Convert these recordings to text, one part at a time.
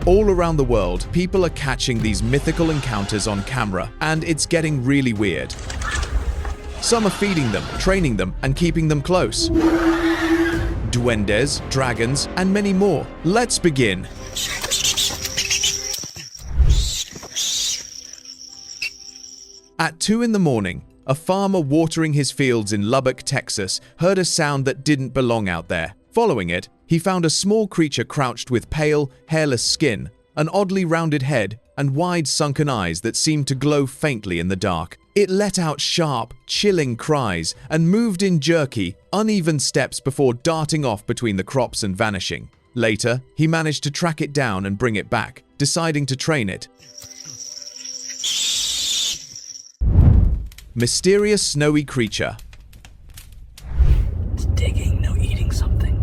All around the world, people are catching these mythical encounters on camera, and it's getting really weird. Some are feeding them, training them, and keeping them close. Duendes, dragons, and many more. Let's begin. At 2 in the morning, a farmer watering his fields in Lubbock, Texas, heard a sound that didn't belong out there. Following it, he found a small creature crouched with pale, hairless skin, an oddly rounded head, and wide sunken eyes that seemed to glow faintly in the dark. It let out sharp, chilling cries and moved in jerky, uneven steps before darting off between the crops and vanishing. Later, he managed to track it down and bring it back, deciding to train it. Mysterious snowy creature. It's digging, no eating something.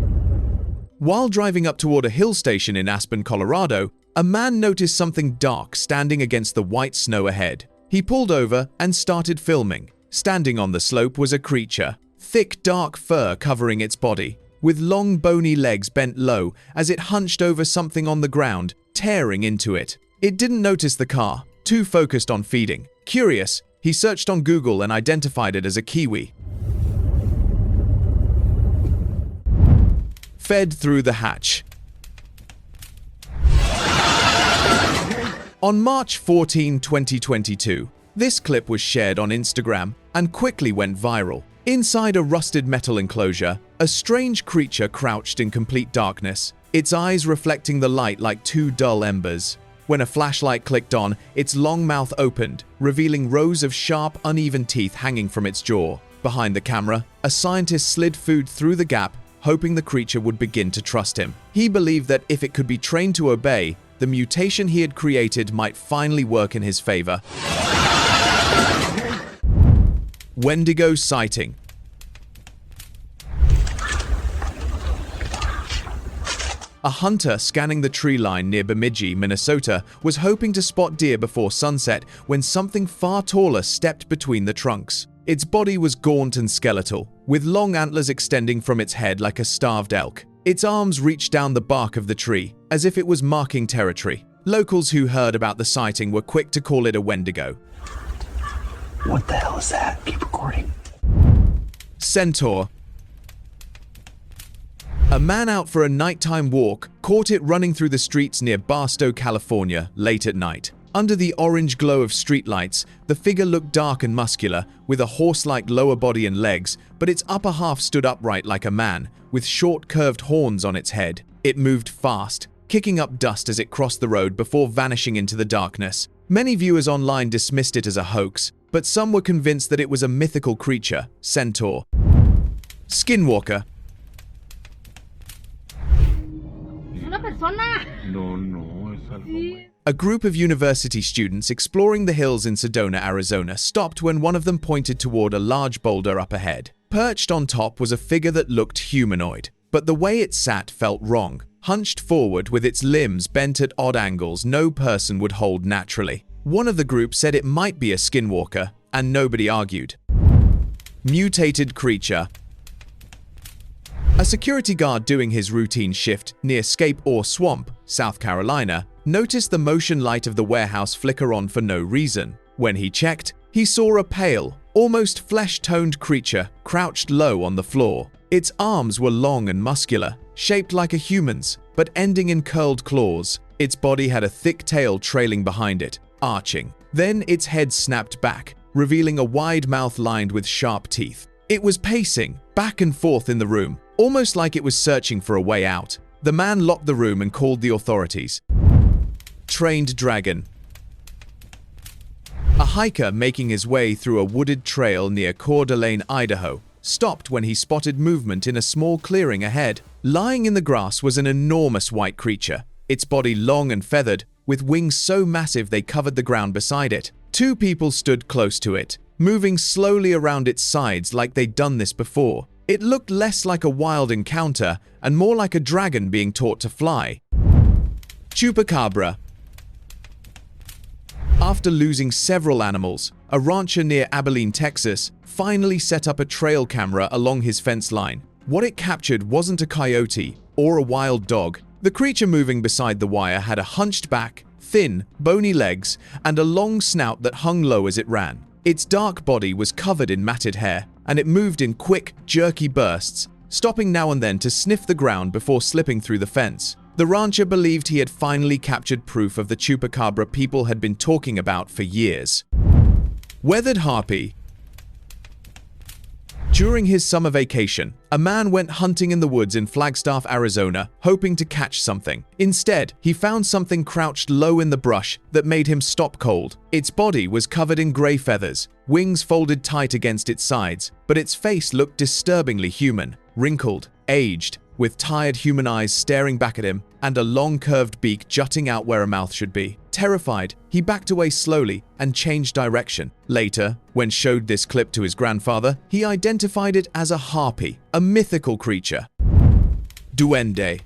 While driving up toward a hill station in Aspen, Colorado, a man noticed something dark standing against the white snow ahead. He pulled over and started filming. Standing on the slope was a creature, thick dark fur covering its body, with long bony legs bent low as it hunched over something on the ground, tearing into it. It didn't notice the car, too focused on feeding. Curious, he searched on Google and identified it as a kiwi. Fed through the hatch. On March 14, 2022, this clip was shared on Instagram and quickly went viral. Inside a rusted metal enclosure, a strange creature crouched in complete darkness, its eyes reflecting the light like two dull embers. When a flashlight clicked on, its long mouth opened, revealing rows of sharp, uneven teeth hanging from its jaw. Behind the camera, a scientist slid food through the gap, hoping the creature would begin to trust him. He believed that if it could be trained to obey, the mutation he had created might finally work in his favor. Wendigo sighting. A hunter scanning the tree line near Bemidji, Minnesota, was hoping to spot deer before sunset when something far taller stepped between the trunks. Its body was gaunt and skeletal, with long antlers extending from its head like a starved elk. Its arms reached down the bark of the tree, as if it was marking territory. Locals who heard about the sighting were quick to call it a Wendigo. What the hell is that? Keep recording. Centaur. A man out for a nighttime walk caught it running through the streets near Barstow, California, late at night. Under the orange glow of streetlights, the figure looked dark and muscular, with a horse-like lower body and legs, but its upper half stood upright like a man, with short curved horns on its head. It moved fast, kicking up dust as it crossed the road before vanishing into the darkness. Many viewers online dismissed it as a hoax, but some were convinced that it was a mythical creature, Centaur. Skinwalker. A group of university students exploring the hills in Sedona, Arizona, stopped when one of them pointed toward a large boulder up ahead. Perched on top was a figure that looked humanoid, but the way it sat felt wrong. Hunched forward with its limbs bent at odd angles no person would hold naturally. One of the group said it might be a skinwalker, and nobody argued. Mutated creature. A security guard doing his routine shift near Scape Ore Swamp, South Carolina, noticed the motion light of the warehouse flicker on for no reason. When he checked, he saw a pale, almost flesh-toned creature crouched low on the floor. Its arms were long and muscular, shaped like a human's, but ending in curled claws. Its body had a thick tail trailing behind it, arching. Then its head snapped back, revealing a wide mouth lined with sharp teeth. It was pacing back and forth in the room, almost like it was searching for a way out. The man locked the room and called the authorities. Trained dragon. A hiker making his way through a wooded trail near Coeur d'Alene, Idaho, stopped when he spotted movement in a small clearing ahead. Lying in the grass was an enormous white creature, its body long and feathered, with wings so massive they covered the ground beside it. Two people stood close to it, moving slowly around its sides like they'd done this before. It looked less like a wild encounter and more like a dragon being taught to fly. Chupacabra. After losing several animals, a rancher near Abilene, Texas, finally set up a trail camera along his fence line. What it captured wasn't a coyote or a wild dog. The creature moving beside the wire had a hunched back, thin, bony legs, and a long snout that hung low as it ran. Its dark body was covered in matted hair, and it moved in quick, jerky bursts, stopping now and then to sniff the ground before slipping through the fence. The rancher believed he had finally captured proof of the chupacabra people had been talking about for years. Weathered harpy. During his summer vacation, a man went hunting in the woods in Flagstaff, Arizona, hoping to catch something. Instead, he found something crouched low in the brush that made him stop cold. Its body was covered in gray feathers, wings folded tight against its sides, but its face looked disturbingly human, wrinkled, aged, with tired human eyes staring back at him and a long curved beak jutting out where a mouth should be. Terrified, he backed away slowly and changed direction. Later, when showed this clip to his grandfather, he identified it as a harpy, a mythical creature. Duende.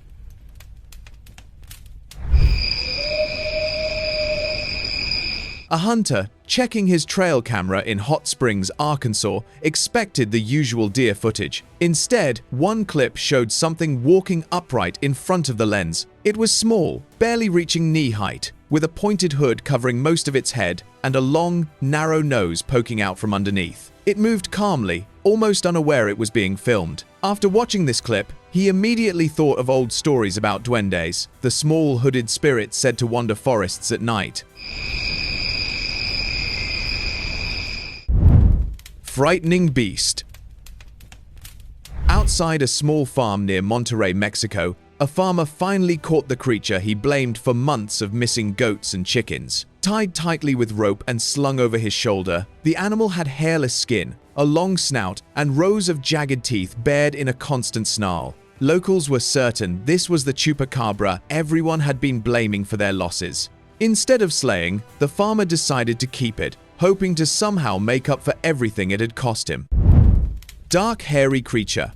A hunter, checking his trail camera in Hot Springs, Arkansas, expected the usual deer footage. Instead, one clip showed something walking upright in front of the lens. It was small, barely reaching knee height, with a pointed hood covering most of its head and a long, narrow nose poking out from underneath. It moved calmly, almost unaware it was being filmed. After watching this clip, he immediately thought of old stories about duendes, the small hooded spirits said to wander forests at night. Frightening beast. Outside a small farm near Monterrey, Mexico, a farmer finally caught the creature he blamed for months of missing goats and chickens. Tied tightly with rope and slung over his shoulder, the animal had hairless skin, a long snout, and rows of jagged teeth bared in a constant snarl. Locals were certain this was the chupacabra everyone had been blaming for their losses. Instead of slaying, the farmer decided to keep it, hoping to somehow make up for everything it had cost him. Dark hairy creature.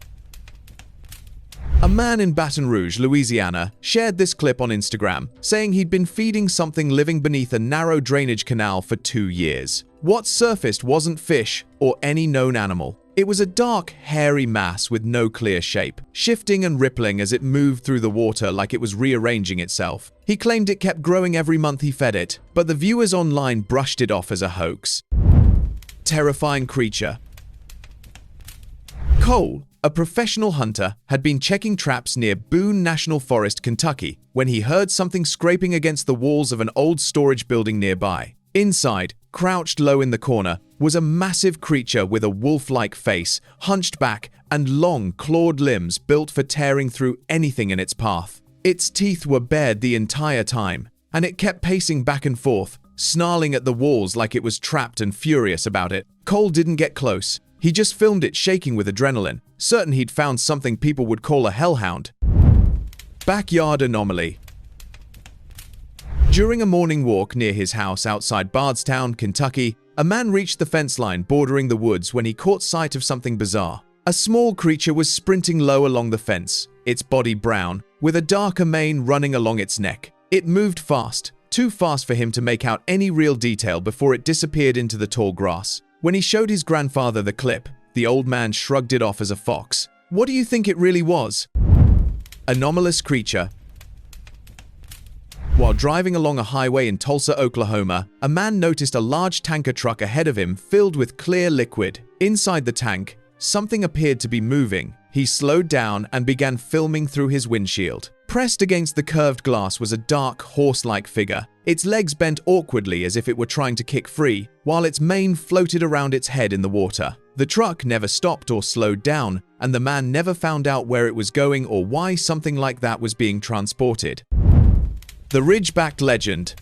A man in Baton Rouge, Louisiana, shared this clip on Instagram, saying he'd been feeding something living beneath a narrow drainage canal for 2 years. What surfaced wasn't fish or any known animal. It was a dark, hairy mass with no clear shape, shifting and rippling as it moved through the water like it was rearranging itself. He claimed it kept growing every month he fed it, but the viewers online brushed it off as a hoax. Terrifying creature. Cole, a professional hunter, had been checking traps near Boone National Forest, Kentucky, when he heard something scraping against the walls of an old storage building nearby. Inside, crouched low in the corner, was a massive creature with a wolf-like face, hunched back, and long, clawed limbs built for tearing through anything in its path. Its teeth were bared the entire time, and it kept pacing back and forth, snarling at the walls like it was trapped and furious about it. Cole didn't get close. He just filmed it shaking with adrenaline, certain he'd found something people would call a hellhound. Backyard anomaly. During a morning walk near his house outside Bardstown, Kentucky, a man reached the fence line bordering the woods when he caught sight of something bizarre. A small creature was sprinting low along the fence, its body brown, with a darker mane running along its neck. It moved fast, too fast for him to make out any real detail before it disappeared into the tall grass. When he showed his grandfather the clip, the old man shrugged it off as a fox. What do you think it really was? Anomalous creature. While driving along a highway in Tulsa, Oklahoma, a man noticed a large tanker truck ahead of him filled with clear liquid. Inside the tank, something appeared to be moving. He slowed down and began filming through his windshield. Pressed against the curved glass was a dark, horse-like figure. Its legs bent awkwardly as if it were trying to kick free, while its mane floated around its head in the water. The truck never stopped or slowed down, and the man never found out where it was going or why something like that was being transported. The Ridgeback legend.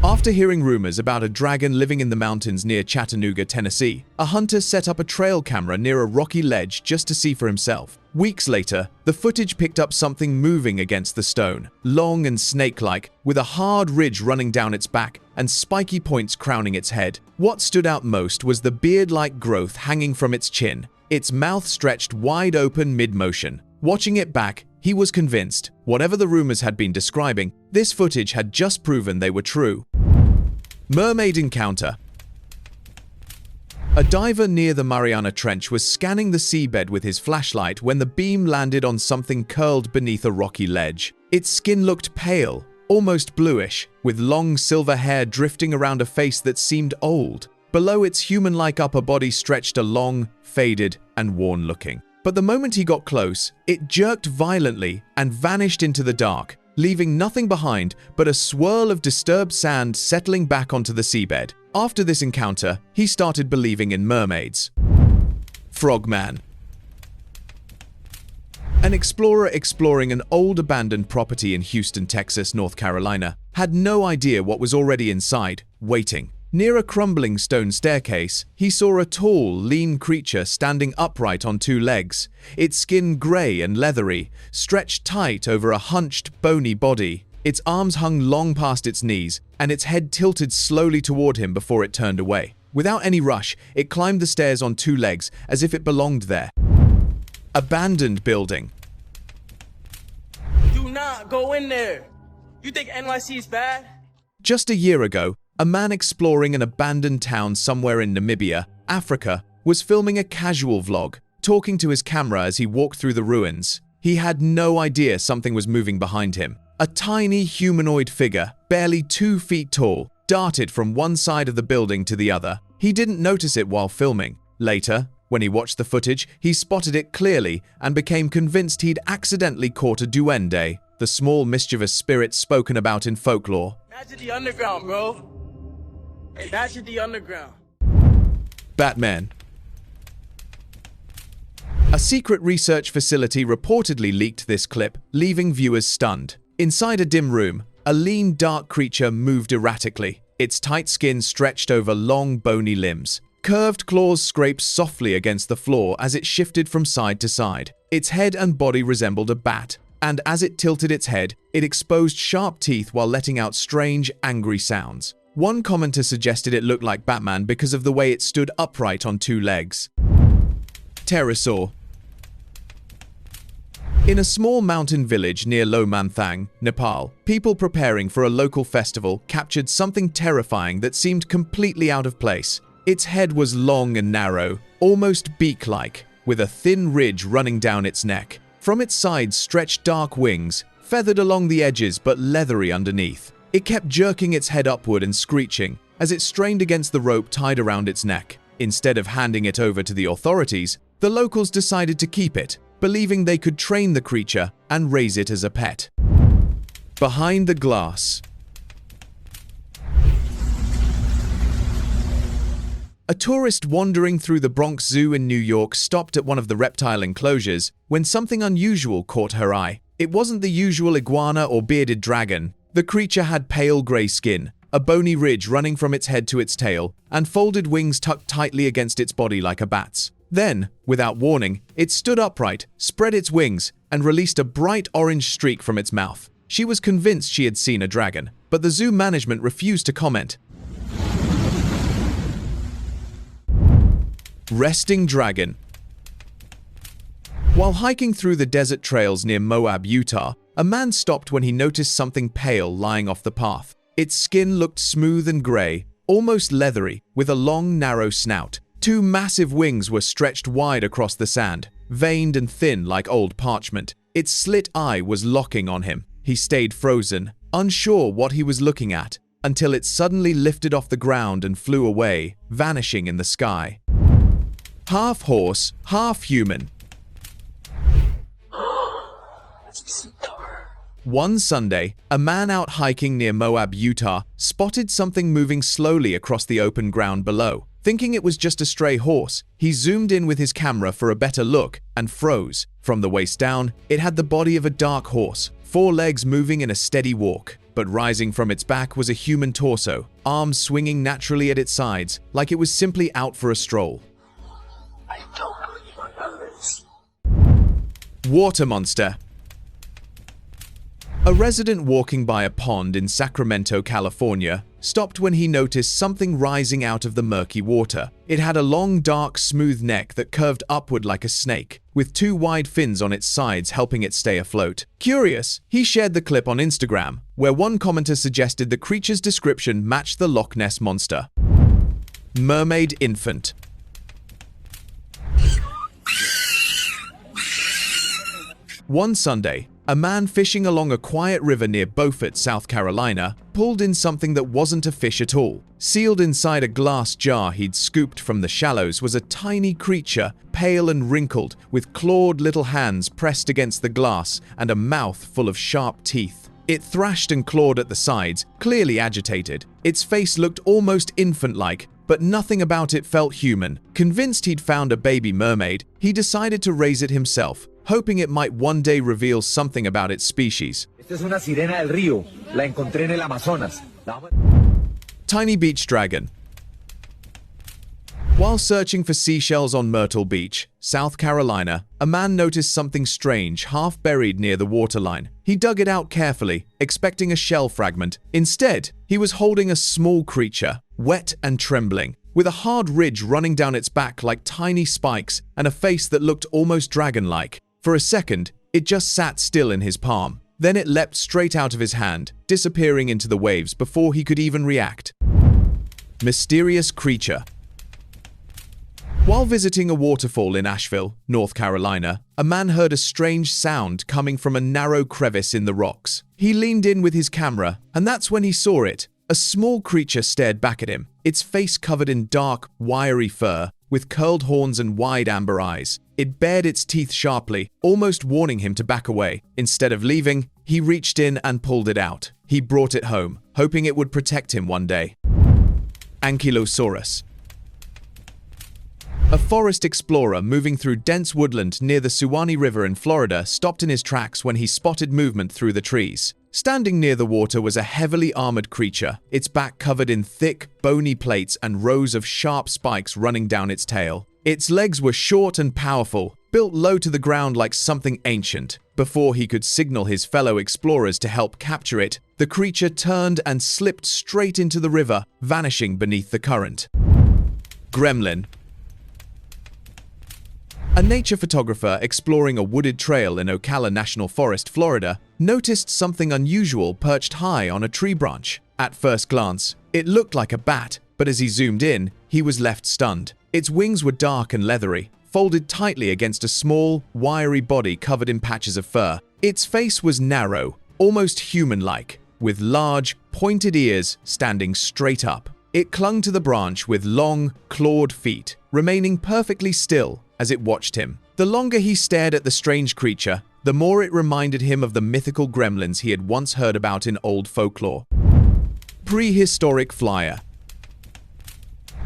After hearing rumors about a dragon living in the mountains near Chattanooga, Tennessee, a hunter set up a trail camera near a rocky ledge just to see for himself. Weeks later, the footage picked up something moving against the stone, long and snake-like, with a hard ridge running down its back and spiky points crowning its head. What stood out most was the beard-like growth hanging from its chin, its mouth stretched wide open mid-motion. Watching it back, he was convinced, whatever the rumors had been describing, this footage had just proven they were true. Mermaid encounter. A diver near the Mariana Trench was scanning the seabed with his flashlight when the beam landed on something curled beneath a rocky ledge. Its skin looked pale, almost bluish, with long silver hair drifting around a face that seemed old. Below its human-like upper body stretched a long, faded, and worn-looking. But the moment he got close, it jerked violently and vanished into the dark, leaving nothing behind but a swirl of disturbed sand settling back onto the seabed. After this encounter, he started believing in mermaids. Frogman. An explorer exploring an old abandoned property in Houston, Texas, North Carolina, had no idea what was already inside, waiting. Near a crumbling stone staircase, he saw a tall, lean creature standing upright on two legs, its skin gray and leathery, stretched tight over a hunched, bony body. Its arms hung long past its knees, and its head tilted slowly toward him before it turned away. Without any rush, it climbed the stairs on two legs, as if it belonged there. Abandoned building. Do not go in there. You think NYC is bad? Just a year ago, a man exploring an abandoned town somewhere in Namibia, Africa, was filming a casual vlog, talking to his camera as he walked through the ruins. He had no idea something was moving behind him. A tiny humanoid figure, barely 2 feet tall, darted from one side of the building to the other. He didn't notice it while filming. Later, when he watched the footage, he spotted it clearly and became convinced he'd accidentally caught a duende, the small mischievous spirit spoken about in folklore. Imagine the underground, bro. Imagine the underground. Batman. A secret research facility reportedly leaked this clip, leaving viewers stunned. Inside a dim room, a lean, dark creature moved erratically, its tight skin stretched over long, bony limbs. Curved claws scraped softly against the floor as it shifted from side to side. Its head and body resembled a bat, and as it tilted its head, it exposed sharp teeth while letting out strange, angry sounds. One commenter suggested it looked like Batman because of the way it stood upright on two legs. Pterosaur. In a small mountain village near Lomanthang, Nepal, people preparing for a local festival captured something terrifying that seemed completely out of place. Its head was long and narrow, almost beak-like, with a thin ridge running down its neck. From its sides stretched dark wings, feathered along the edges but leathery underneath. It kept jerking its head upward and screeching as it strained against the rope tied around its neck. Instead of handing it over to the authorities, the locals decided to keep it, believing they could train the creature and raise it as a pet. Behind the glass. A tourist wandering through the Bronx Zoo in New York stopped at one of the reptile enclosures when something unusual caught her eye. It wasn't the usual iguana or bearded dragon. The creature had pale gray skin, a bony ridge running from its head to its tail, and folded wings tucked tightly against its body like a bat's. Then, without warning, it stood upright, spread its wings, and released a bright orange streak from its mouth. She was convinced she had seen a dragon, but the zoo management refused to comment. Resting dragon. While hiking through the desert trails near Moab, Utah, a man stopped when he noticed something pale lying off the path. Its skin looked smooth and gray, almost leathery, with a long, narrow snout. Two massive wings were stretched wide across the sand, veined and thin like old parchment. Its slit eye was locking on him. He stayed frozen, unsure what he was looking at, until it suddenly lifted off the ground and flew away, vanishing in the sky. Half horse, half human. One Sunday, a man out hiking near Moab, Utah, spotted something moving slowly across the open ground below. Thinking it was just a stray horse, he zoomed in with his camera for a better look and froze. From the waist down, it had the body of a dark horse, 4 legs moving in a steady walk. But rising from its back was a human torso, arms swinging naturally at its sides, like it was simply out for a stroll. I don't believe my eyes. Water monster. A resident walking by a pond in Sacramento, California, stopped when he noticed something rising out of the murky water. It had a long, dark, smooth neck that curved upward like a snake, with 2 wide fins on its sides helping it stay afloat. Curious, he shared the clip on Instagram, where one commenter suggested the creature's description matched the Loch Ness Monster. Mermaid infant. One Sunday, a man fishing along a quiet river near Beaufort, South Carolina, pulled in something that wasn't a fish at all. Sealed inside a glass jar he'd scooped from the shallows was a tiny creature, pale and wrinkled, with clawed little hands pressed against the glass and a mouth full of sharp teeth. It thrashed and clawed at the sides, clearly agitated. Its face looked almost infant-like, but nothing about it felt human. Convinced he'd found a baby mermaid, he decided to raise it himself, hoping it might one day reveal something about its species. Esta es una sirena del río. La encontré en el Amazonas. Tiny beach dragon. While searching for seashells on Myrtle Beach, South Carolina, a man noticed something strange half buried near the waterline. He dug it out carefully, expecting a shell fragment. Instead, he was holding a small creature, wet and trembling, with a hard ridge running down its back like tiny spikes and a face that looked almost dragon-like. For a second, it just sat still in his palm. Then it leapt straight out of his hand, disappearing into the waves before he could even react. Mysterious creature. While visiting a waterfall in Asheville, North Carolina, a man heard a strange sound coming from a narrow crevice in the rocks. He leaned in with his camera, and that's when he saw it. A small creature stared back at him, its face covered in dark, wiry fur, with curled horns and wide amber eyes. It bared its teeth sharply, almost warning him to back away. Instead of leaving, he reached in and pulled it out. He brought it home, hoping it would protect him one day. Ankylosaurus. A forest explorer moving through dense woodland near the Suwannee River in Florida stopped in his tracks when he spotted movement through the trees. Standing near the water was a heavily armored creature, its back covered in thick, bony plates and rows of sharp spikes running down its tail. Its legs were short and powerful, built low to the ground like something ancient. Before he could signal his fellow explorers to help capture it, the creature turned and slipped straight into the river, vanishing beneath the current. Gremlin. A nature photographer exploring a wooded trail in Ocala National Forest, Florida, noticed something unusual perched high on a tree branch. At first glance, it looked like a bat, but as he zoomed in, he was left stunned. Its wings were dark and leathery, folded tightly against a small, wiry body covered in patches of fur. Its face was narrow, almost human-like, with large, pointed ears standing straight up. It clung to the branch with long, clawed feet, remaining perfectly still as it watched him. The longer he stared at the strange creature, the more it reminded him of the mythical gremlins he had once heard about in old folklore. Prehistoric flyer.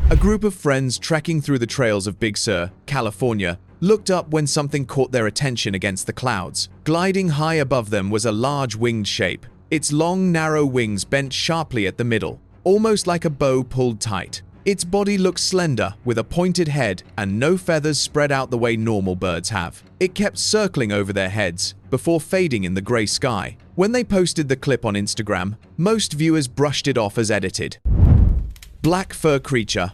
A group of friends trekking through the trails of Big Sur, California, looked up when something caught their attention against the clouds. Gliding high above them was a large winged shape. Its long, narrow wings bent sharply at the middle, almost like a bow pulled tight. Its body looked slender, with a pointed head and no feathers spread out the way normal birds have. It kept circling over their heads, before fading in the gray sky. When they posted the clip on Instagram, most viewers brushed it off as edited. Black fur creature.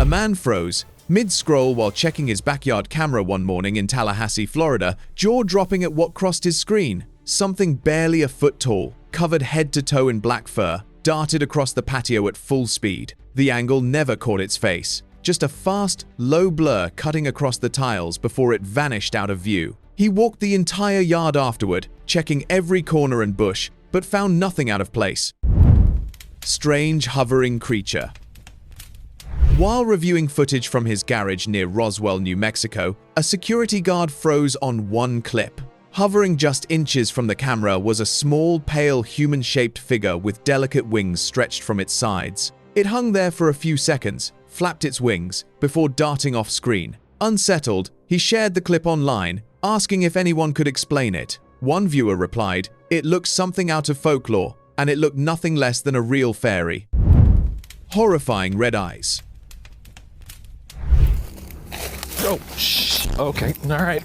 A man froze, mid-scroll while checking his backyard camera one morning in Tallahassee, Florida, jaw dropping at what crossed his screen. Something barely a foot tall, covered head to toe in black fur, darted across the patio at full speed. The angle never caught its face, just a fast, low blur cutting across the tiles before it vanished out of view. He walked the entire yard afterward, checking every corner and bush, but found nothing out of place. Strange hovering creature. While reviewing footage from his garage near Roswell, New Mexico, a security guard froze on one clip. Hovering just inches from the camera was a small, pale, human-shaped figure with delicate wings stretched from its sides. It hung there for a few seconds, flapped its wings, before darting off screen. Unsettled, he shared the clip online, asking if anyone could explain it. One viewer replied, "It looks something out of folklore, and it looked nothing less than a real fairy." Horrifying red eyes. Oh, okay, all right.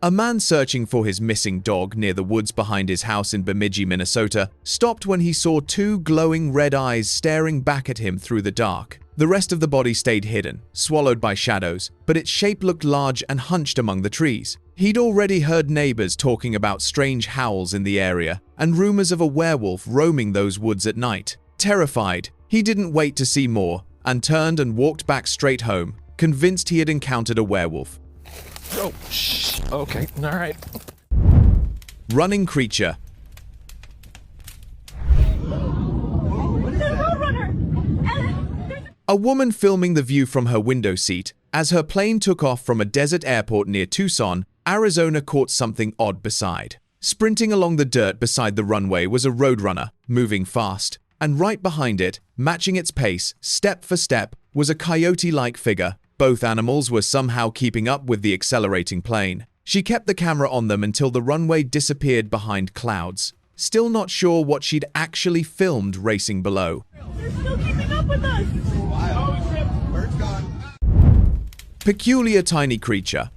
A man searching for his missing dog near the woods behind his house in Bemidji, Minnesota, stopped when he saw two glowing red eyes staring back at him through the dark. The rest of the body stayed hidden, swallowed by shadows, but its shape looked large and hunched among the trees. He'd already heard neighbors talking about strange howls in the area and rumors of a werewolf roaming those woods at night. Terrified, he didn't wait to see more and turned and walked back straight home, convinced he had encountered a werewolf. Oh, shh. Okay, all right. Running creature. A woman filming the view from her window seat as her plane took off from a desert airport near Tucson, Arizona caught something odd beside. Sprinting along the dirt beside the runway was a roadrunner, moving fast, and right behind it, matching its pace, step for step, was a coyote-like figure. Both animals were somehow keeping up with the accelerating plane. She kept the camera on them until the runway disappeared behind clouds, still not sure what she'd actually filmed racing below. They're still keeping up with us! Bird's gone. Peculiar tiny creature.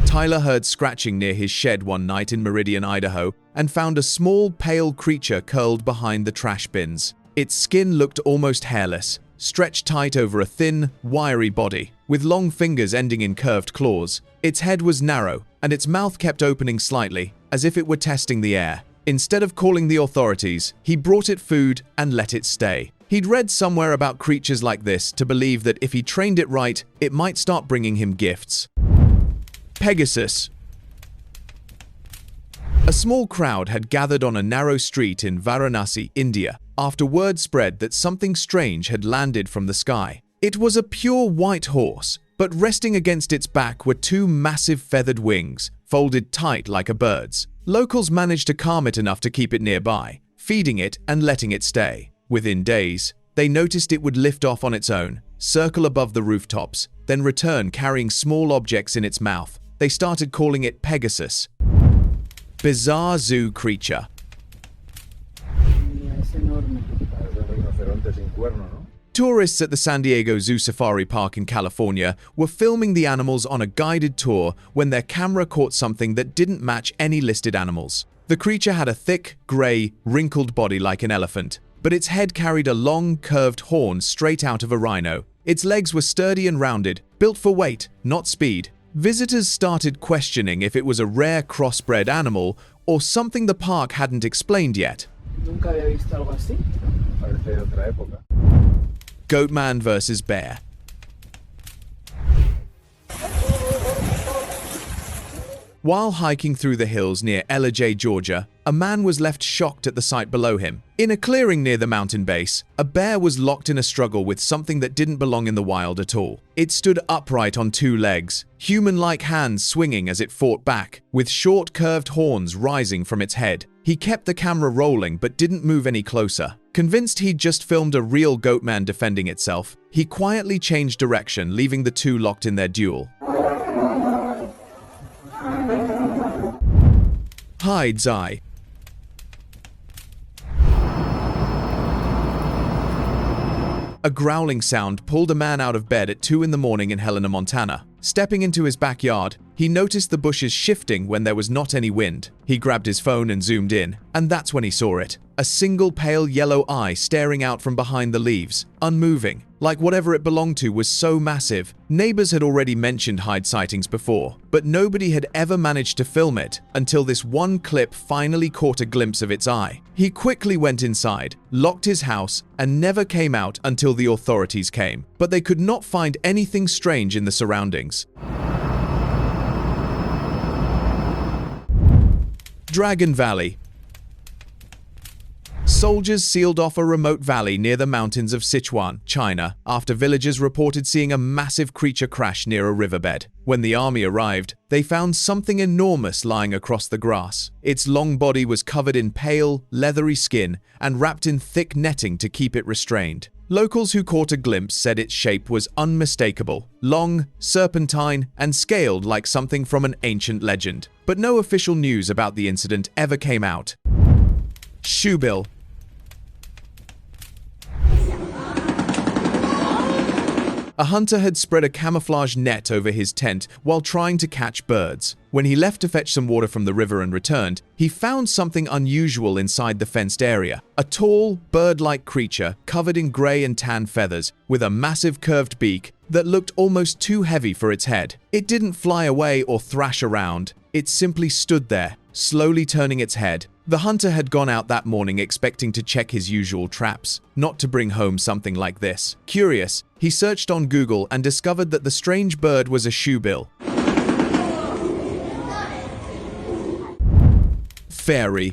Tyler heard scratching near his shed one night in Meridian, Idaho, and found a small, pale creature curled behind the trash bins. Its skin looked almost hairless, stretched tight over a thin, wiry body, with long fingers ending in curved claws. Its head was narrow, and its mouth kept opening slightly, as if it were testing the air. Instead of calling the authorities, he brought it food and let it stay. He'd read somewhere about creatures like this to believe that if he trained it right, it might start bringing him gifts. Pegasus. A small crowd had gathered on a narrow street in Varanasi, India, after word spread that something strange had landed from the sky. It was a pure white horse, but resting against its back were two massive feathered wings, folded tight like a bird's. Locals managed to calm it enough to keep it nearby, feeding it and letting it stay. Within days, they noticed it would lift off on its own, circle above the rooftops, then return carrying small objects in its mouth. They started calling it Pegasus. Bizarre zoo creature. Tourists at the San Diego Zoo Safari Park in California were filming the animals on a guided tour when their camera caught something that didn't match any listed animals. The creature had a thick, gray, wrinkled body like an elephant, but its head carried a long, curved horn straight out of a rhino. Its legs were sturdy and rounded, built for weight, not speed. Visitors started questioning if it was a rare crossbred animal or something the park hadn't explained yet. Goatman versus bear. While hiking through the hills near Ellijay, Georgia, a man was left shocked at the sight below him. In a clearing near the mountain base, a bear was locked in a struggle with something that didn't belong in the wild at all. It stood upright on two legs, human-like hands swinging as it fought back, with short curved horns rising from its head. He kept the camera rolling but didn't move any closer. Convinced he'd just filmed a real goatman defending itself, he quietly changed direction, leaving the two locked in their duel. Hide's eye. A growling sound pulled a man out of bed at 2 in the morning in Helena, Montana. Stepping into his backyard, he noticed the bushes shifting when there was not any wind. He grabbed his phone and zoomed in, and that's when he saw it. A single pale yellow eye staring out from behind the leaves, unmoving, like whatever it belonged to was so massive. Neighbors had already mentioned hide sightings before, but nobody had ever managed to film it until this one clip finally caught a glimpse of its eye. He quickly went inside, locked his house, and never came out until the authorities came. But they could not find anything strange in the surroundings. Dragon Valley. Soldiers sealed off a remote valley near the mountains of Sichuan, China, after villagers reported seeing a massive creature crash near a riverbed. When the army arrived, they found something enormous lying across the grass. Its long body was covered in pale, leathery skin and wrapped in thick netting to keep it restrained. Locals who caught a glimpse said its shape was unmistakable, long, serpentine, and scaled like something from an ancient legend. But no official news about the incident ever came out. Shoebill. A hunter had spread a camouflage net over his tent while trying to catch birds. When he left to fetch some water from the river and returned, he found something unusual inside the fenced area. A tall, bird-like creature covered in gray and tan feathers, with a massive curved beak that looked almost too heavy for its head. It didn't fly away or thrash around. It simply stood there, slowly turning its head. The hunter had gone out that morning expecting to check his usual traps, not to bring home something like this. Curious, he searched on Google and discovered that the strange bird was a shoebill. Fairy.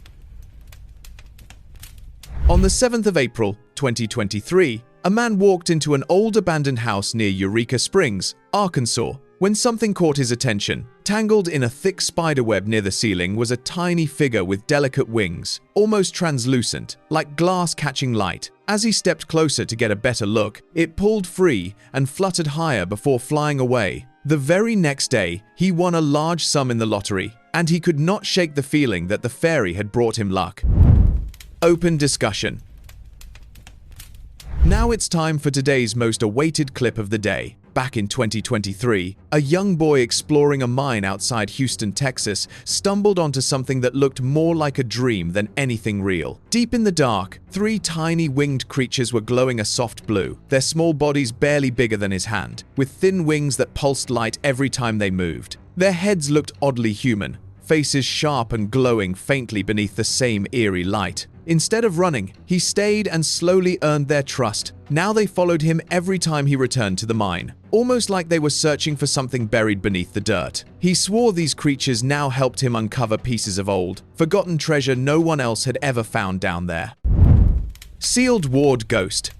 On the 7th of April, 2023, a man walked into an old abandoned house near Eureka Springs, Arkansas, when something caught his attention. Tangled in a thick spiderweb near the ceiling was a tiny figure with delicate wings, almost translucent, like glass catching light. As he stepped closer to get a better look, it pulled free and fluttered higher before flying away. The very next day, he won a large sum in the lottery, and he could not shake the feeling that the fairy had brought him luck. Open discussion. Now it's time for today's most awaited clip of the day. Back in 2023, a young boy exploring a mine outside Houston, Texas, stumbled onto something that looked more like a dream than anything real. Deep in the dark, 3 tiny winged creatures were glowing a soft blue, their small bodies barely bigger than his hand, with thin wings that pulsed light every time they moved. Their heads looked oddly human, faces sharp and glowing faintly beneath the same eerie light. Instead of running, he stayed and slowly earned their trust. Now they followed him every time he returned to the mine, almost like they were searching for something buried beneath the dirt. He swore these creatures now helped him uncover pieces of old, forgotten treasure no one else had ever found down there. Sealed ward ghost.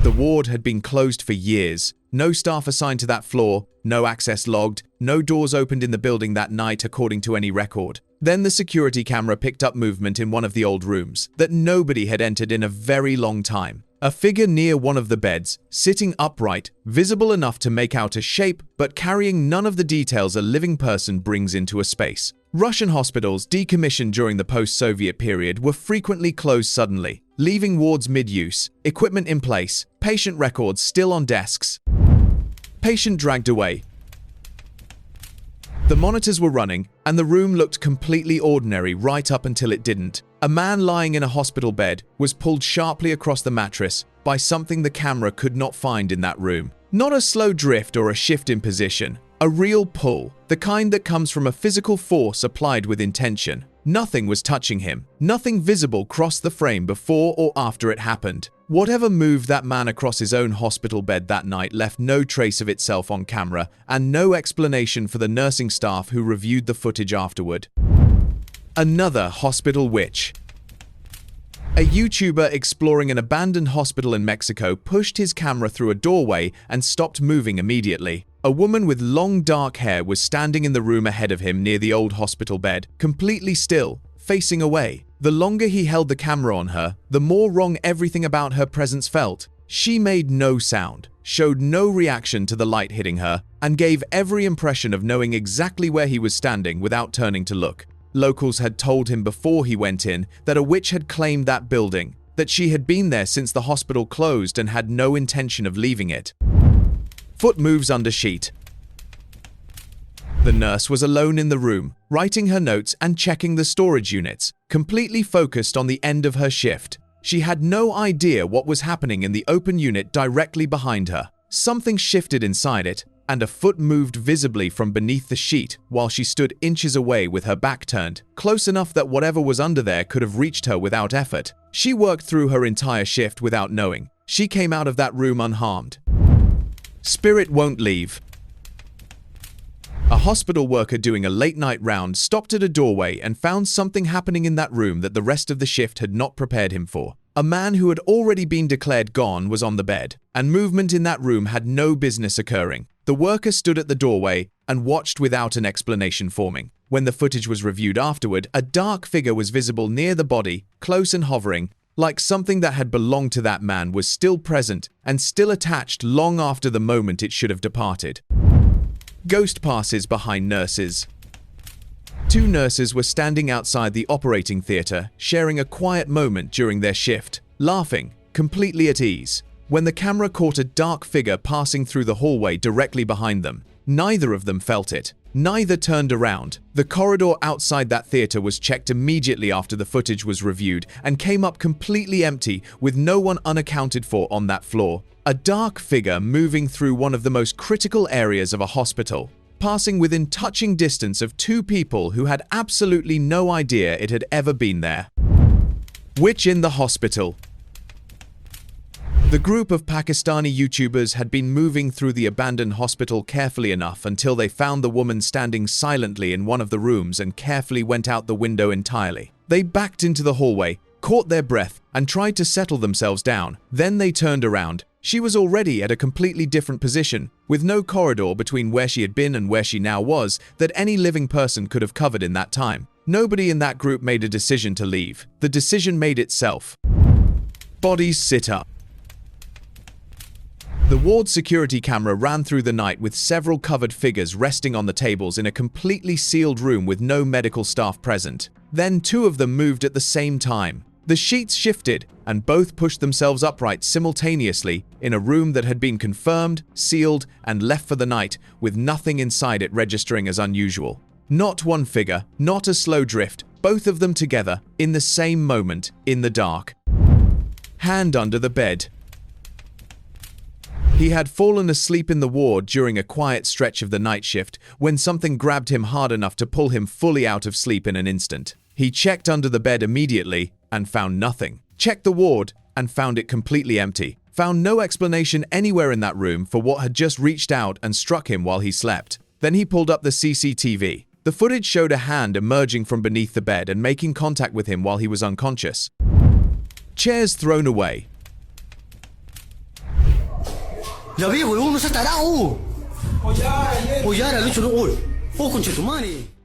The ward had been closed for years. No staff assigned to that floor, no access logged, no doors opened in the building that night according to any record. Then the security camera picked up movement in one of the old rooms that nobody had entered in a very long time. A figure near one of the beds, sitting upright, visible enough to make out a shape, but carrying none of the details a living person brings into a space. Russian hospitals, decommissioned during the post-Soviet period, were frequently closed suddenly, leaving wards mid-use, equipment in place, patient records still on desks. Patient dragged away. The monitors were running, and the room looked completely ordinary right up until it didn't. A man lying in a hospital bed was pulled sharply across the mattress by something the camera could not find in that room. Not a slow drift or a shift in position, a real pull, the kind that comes from a physical force applied with intention. Nothing was touching him. Nothing visible crossed the frame before or after it happened. Whatever moved that man across his own hospital bed that night left no trace of itself on camera, and no explanation for the nursing staff who reviewed the footage afterward. Another hospital witch. A YouTuber exploring an abandoned hospital in Mexico pushed his camera through a doorway and stopped moving immediately. A woman with long dark hair was standing in the room ahead of him near the old hospital bed, completely still, facing away. The longer he held the camera on her, the more wrong everything about her presence felt. She made no sound, showed no reaction to the light hitting her, and gave every impression of knowing exactly where he was standing without turning to look. Locals had told him before he went in that a witch had claimed that building, that she had been there since the hospital closed and had no intention of leaving it. Foot moves under sheet. The nurse was alone in the room, writing her notes and checking the storage units, completely focused on the end of her shift. She had no idea what was happening in the open unit directly behind her. Something shifted inside it, and a foot moved visibly from beneath the sheet while she stood inches away with her back turned, close enough that whatever was under there could have reached her without effort. She worked through her entire shift without knowing. She came out of that room unharmed. Spirit won't leave. A hospital worker doing a late-night round stopped at a doorway and found something happening in that room that the rest of the shift had not prepared him for. A man who had already been declared gone was on the bed, and movement in that room had no business occurring. The worker stood at the doorway and watched without an explanation forming. When the footage was reviewed afterward, a dark figure was visible near the body, close and hovering, like something that had belonged to that man was still present and still attached long after the moment it should have departed. Ghost passes behind nurses. 2 nurses were standing outside the operating theater, sharing a quiet moment during their shift, laughing, completely at ease, when the camera caught a dark figure passing through the hallway directly behind them. Neither of them felt it. Neither turned around. The corridor outside that theater was checked immediately after the footage was reviewed and came up completely empty, with no one unaccounted for on that floor. A dark figure moving through one of the most critical areas of a hospital, passing within touching distance of 2 people who had absolutely no idea it had ever been there. Witch in the hospital. The group of Pakistani YouTubers had been moving through the abandoned hospital carefully enough until they found the woman standing silently in one of the rooms and carefully went out the window entirely. They backed into the hallway, caught their breath, and tried to settle themselves down. Then they turned around. She was already at a completely different position, with no corridor between where she had been and where she now was that any living person could have covered in that time. Nobody in that group made a decision to leave. The decision made itself. Bodies sit up. The ward's security camera ran through the night with several covered figures resting on the tables in a completely sealed room with no medical staff present. Then 2 of them moved at the same time. The sheets shifted, and both pushed themselves upright simultaneously in a room that had been confirmed, sealed, and left for the night, with nothing inside it registering as unusual. Not one figure, not a slow drift, both of them together, in the same moment, in the dark. Hand under the bed. He had fallen asleep in the ward during a quiet stretch of the night shift when something grabbed him hard enough to pull him fully out of sleep in an instant. He checked under the bed immediately and found nothing. Checked the ward and found it completely empty. Found no explanation anywhere in that room for what had just reached out and struck him while he slept. Then he pulled up the CCTV. The footage showed a hand emerging from beneath the bed and making contact with him while he was unconscious. Chairs thrown away.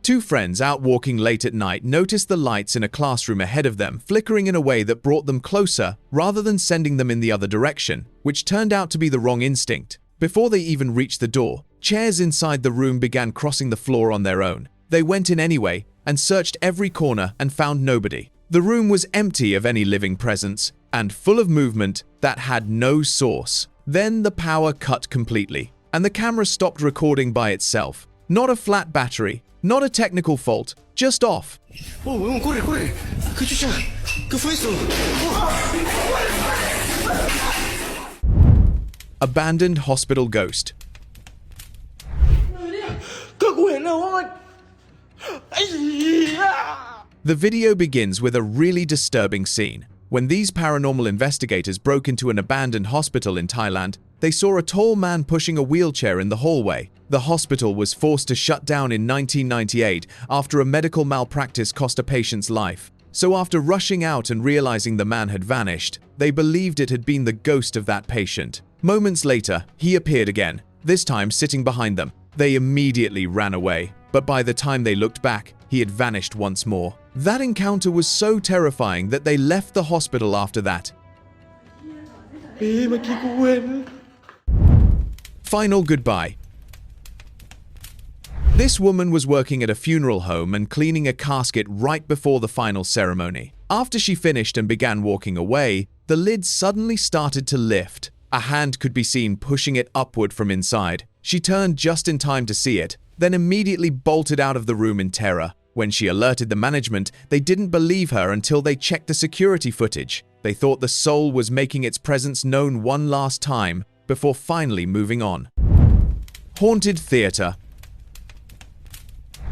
Two friends out walking late at night noticed the lights in a classroom ahead of them flickering in a way that brought them closer rather than sending them in the other direction, which turned out to be the wrong instinct. Before they even reached the door, chairs inside the room began crossing the floor on their own. They went in anyway and searched every corner and found nobody. The room was empty of any living presence and full of movement that had no source. Then the power cut completely, and the camera stopped recording by itself. Not a flat battery, not a technical fault, just off. Abandoned hospital ghost. The video begins with a really disturbing scene. When these paranormal investigators broke into an abandoned hospital in Thailand, they saw a tall man pushing a wheelchair in the hallway. The hospital was forced to shut down in 1998 after a medical malpractice cost a patient's life. So after rushing out and realizing the man had vanished, they believed it had been the ghost of that patient. Moments later, he appeared again, this time sitting behind them. They immediately ran away, but by the time they looked back, he had vanished once more. That encounter was so terrifying that they left the hospital after that. Final goodbye. This woman was working at a funeral home and cleaning a casket right before the final ceremony. After she finished and began walking away, the lid suddenly started to lift. A hand could be seen pushing it upward from inside. She turned just in time to see it, then immediately bolted out of the room in terror. When she alerted the management, they didn't believe her until they checked the security footage. They thought the soul was making its presence known one last time before finally moving on. Haunted Theater.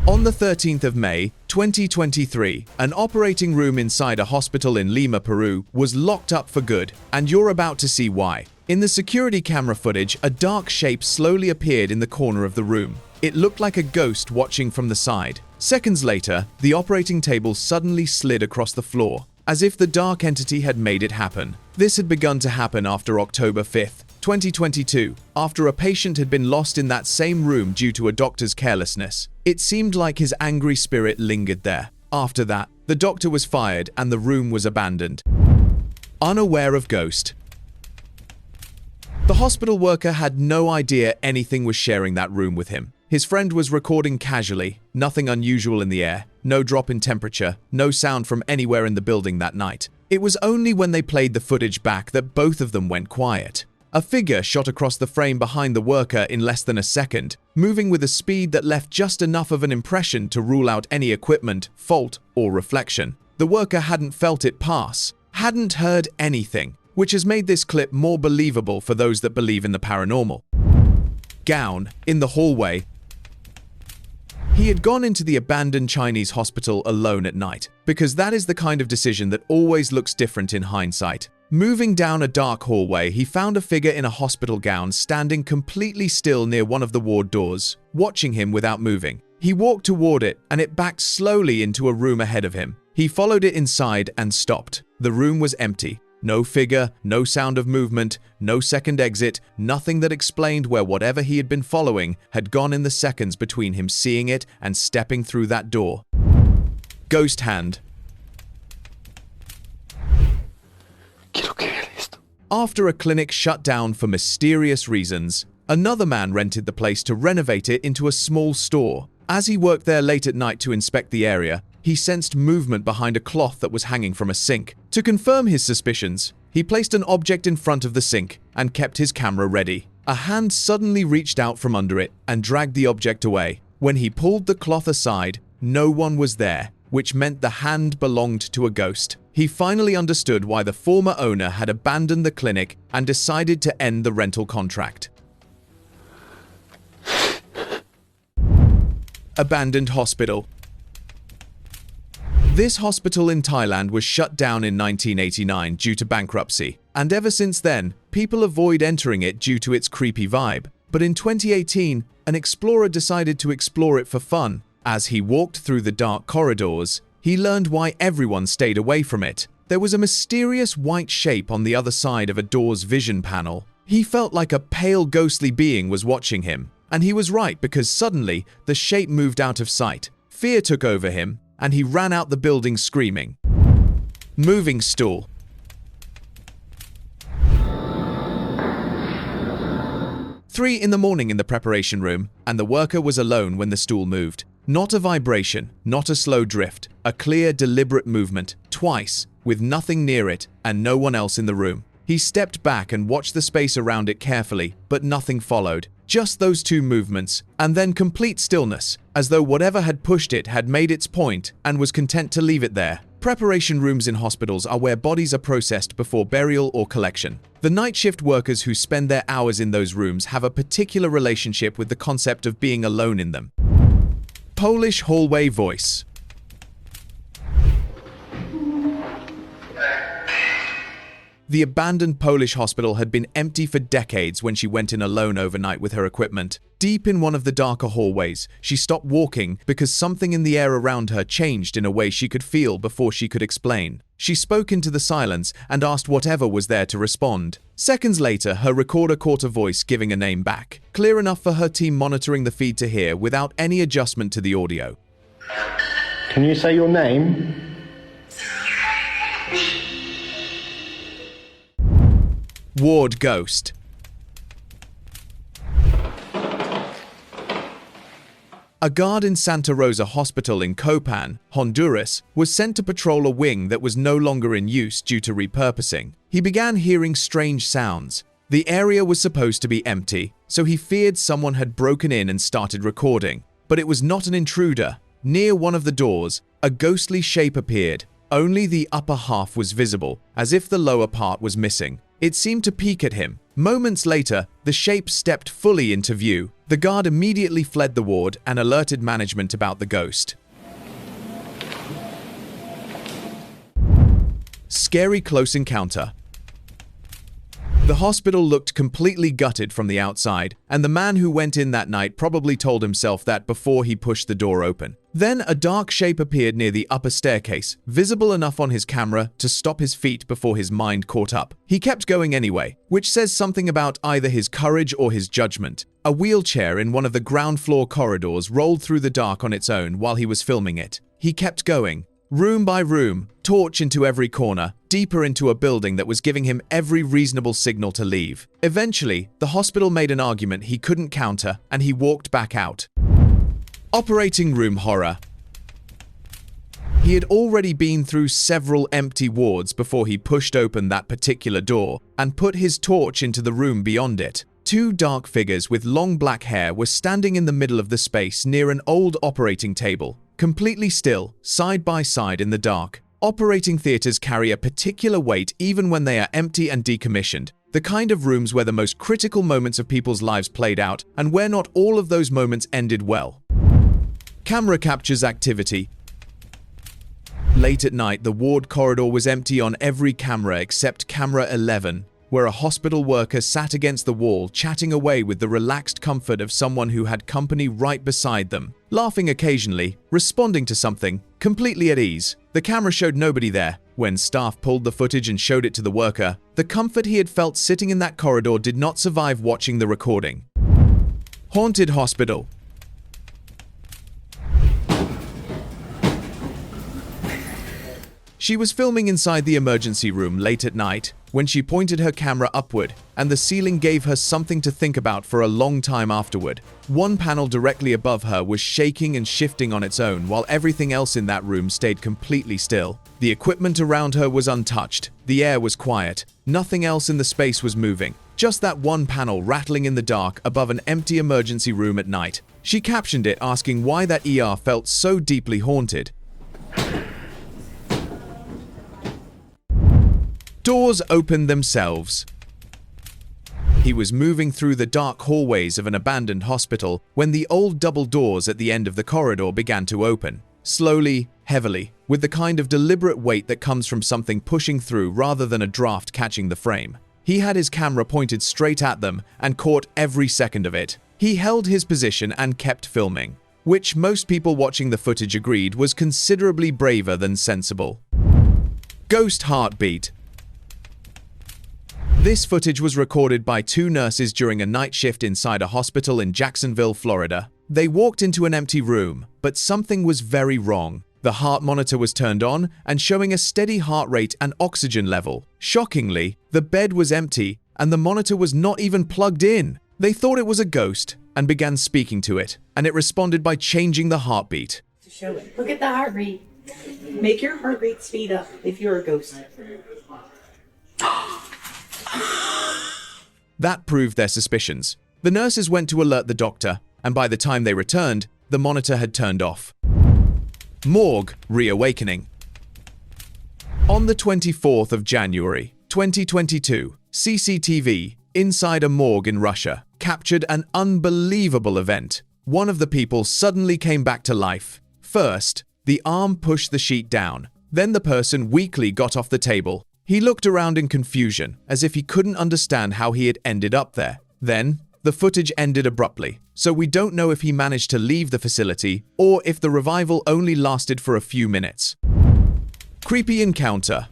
On the 13th of May, 2023, an operating room inside a hospital in Lima, Peru, was locked up for good, and you're about to see why. In the security camera footage, a dark shape slowly appeared in the corner of the room. It looked like a ghost watching from the side. Seconds later, the operating table suddenly slid across the floor, as if the dark entity had made it happen. This had begun to happen after October 5th, 2022, after a patient had been lost in that same room due to a doctor's carelessness. It seemed like his angry spirit lingered there. After that, the doctor was fired and the room was abandoned. Unaware of ghost. The hospital worker had no idea anything was sharing that room with him. His friend was recording casually, nothing unusual in the air, no drop in temperature, no sound from anywhere in the building that night. It was only when they played the footage back that both of them went quiet. A figure shot across the frame behind the worker in less than a second, moving with a speed that left just enough of an impression to rule out any equipment, fault, or reflection. The worker hadn't felt it pass, hadn't heard anything, which has made this clip more believable for those that believe in the paranormal. Gown in the hallway. He had gone into the abandoned Chinese hospital alone at night, because that is the kind of decision that always looks different in hindsight. Moving down a dark hallway, he found a figure in a hospital gown standing completely still near one of the ward doors, watching him without moving. He walked toward it, and it backed slowly into a room ahead of him. He followed it inside and stopped. The room was empty. No figure, no sound of movement, no second exit, nothing that explained where whatever he had been following had gone in the seconds between him seeing it and stepping through that door. Ghost hand. After a clinic shut down for mysterious reasons, another man rented the place to renovate it into a small store. As he worked there late at night to inspect the area, he sensed movement behind a cloth that was hanging from a sink. To confirm his suspicions, he placed an object in front of the sink and kept his camera ready. A hand suddenly reached out from under it and dragged the object away. When he pulled the cloth aside, no one was there, which meant the hand belonged to a ghost. He finally understood why the former owner had abandoned the clinic and decided to end the rental contract. Abandoned hospital. This hospital in Thailand was shut down in 1989 due to bankruptcy, and ever since then, people avoid entering it due to its creepy vibe. But in 2018, an explorer decided to explore it for fun. As he walked through the dark corridors, he learned why everyone stayed away from it. There was a mysterious white shape on the other side of a door's vision panel. He felt like a pale ghostly being was watching him. And he was right, because suddenly, the shape moved out of sight. Fear took over him, and he ran out the building screaming. Moving stool. Three in the morning in the preparation room, and the worker was alone when the stool moved. Not a vibration, not a slow drift, a clear, deliberate movement, twice, with nothing near it and no one else in the room. He stepped back and watched the space around it carefully, but nothing followed. Just those two movements, and then complete stillness, as though whatever had pushed it had made its point and was content to leave it there. Preparation rooms in hospitals are where bodies are processed before burial or collection. The night shift workers who spend their hours in those rooms have a particular relationship with the concept of being alone in them. Polish hallway voice. The abandoned Polish hospital had been empty for decades when she went in alone overnight with her equipment. Deep in one of the darker hallways, she stopped walking because something in the air around her changed in a way she could feel before she could explain. She spoke into the silence and asked whatever was there to respond. Seconds later, her recorder caught a voice giving a name back, clear enough for her team monitoring the feed to hear without any adjustment to the audio. Can you say your name? Ward ghost. A guard in Santa Rosa Hospital in Copan, Honduras, was sent to patrol a wing that was no longer in use due to repurposing. He began hearing strange sounds. The area was supposed to be empty, so he feared someone had broken in and started recording. But it was not an intruder. Near one of the doors, a ghostly shape appeared. Only the upper half was visible, as if the lower part was missing. It seemed to peek at him. Moments later, the shape stepped fully into view. The guard immediately fled the ward and alerted management about the ghost. Scary close encounter. The hospital looked completely gutted from the outside, and the man who went in that night probably told himself that before he pushed the door open. Then a dark shape appeared near the upper staircase, visible enough on his camera to stop his feet before his mind caught up. He kept going anyway, which says something about either his courage or his judgment. A wheelchair in one of the ground floor corridors rolled through the dark on its own while he was filming it. He kept going. Room by room, torch into every corner, deeper into a building that was giving him every reasonable signal to leave. Eventually, the hospital made an argument he couldn't counter, and he walked back out. Operating room horror. He had already been through several empty wards before he pushed open that particular door and put his torch into the room beyond it. Two dark figures with long black hair were standing in the middle of the space near an old operating table. Completely still, side by side in the dark. Operating theaters carry a particular weight even when they are empty and decommissioned. The kind of rooms where the most critical moments of people's lives played out and where not all of those moments ended well. Camera captures activity. Late at night, the ward corridor was empty on every camera except camera 11, where a hospital worker sat against the wall chatting away with the relaxed comfort of someone who had company right beside them, laughing occasionally, responding to something, completely at ease. The camera showed nobody there. When staff pulled the footage and showed it to the worker, the comfort he had felt sitting in that corridor did not survive watching the recording. Haunted hospital. She was filming inside the emergency room late at night when she pointed her camera upward, and the ceiling gave her something to think about for a long time afterward. One panel directly above her was shaking and shifting on its own while everything else in that room stayed completely still. The equipment around her was untouched, the air was quiet, nothing else in the space was moving. Just that one panel rattling in the dark above an empty emergency room at night. She captioned it asking why that ER felt so deeply haunted. Doors opened themselves. He was moving through the dark hallways of an abandoned hospital when the old double doors at the end of the corridor began to open. Slowly, heavily, with the kind of deliberate weight that comes from something pushing through rather than a draft catching the frame. He had his camera pointed straight at them and caught every second of it. He held his position and kept filming, which most people watching the footage agreed was considerably braver than sensible. Ghost heartbeat. This footage was recorded by two nurses during a night shift inside a hospital in Jacksonville, Florida. They walked into an empty room, but something was very wrong. The heart monitor was turned on and showing a steady heart rate and oxygen level. Shockingly, the bed was empty and the monitor was not even plugged in. They thought it was a ghost and began speaking to it, and it responded by changing the heartbeat. Show it. Look at the heart rate. Make your heart rate speed up if you're a ghost. That proved their suspicions. The nurses went to alert the doctor, and by the time they returned, the monitor had turned off. Morgue reawakening. On the 24th of January, 2022, CCTV inside a morgue in Russia captured an unbelievable event. One of the people suddenly came back to life. First, the arm pushed the sheet down. Then the person weakly got off the table. He looked around in confusion, as if he couldn't understand how he had ended up there. Then, the footage ended abruptly, so we don't know if he managed to leave the facility or if the revival only lasted for a few minutes. Creepy encounter.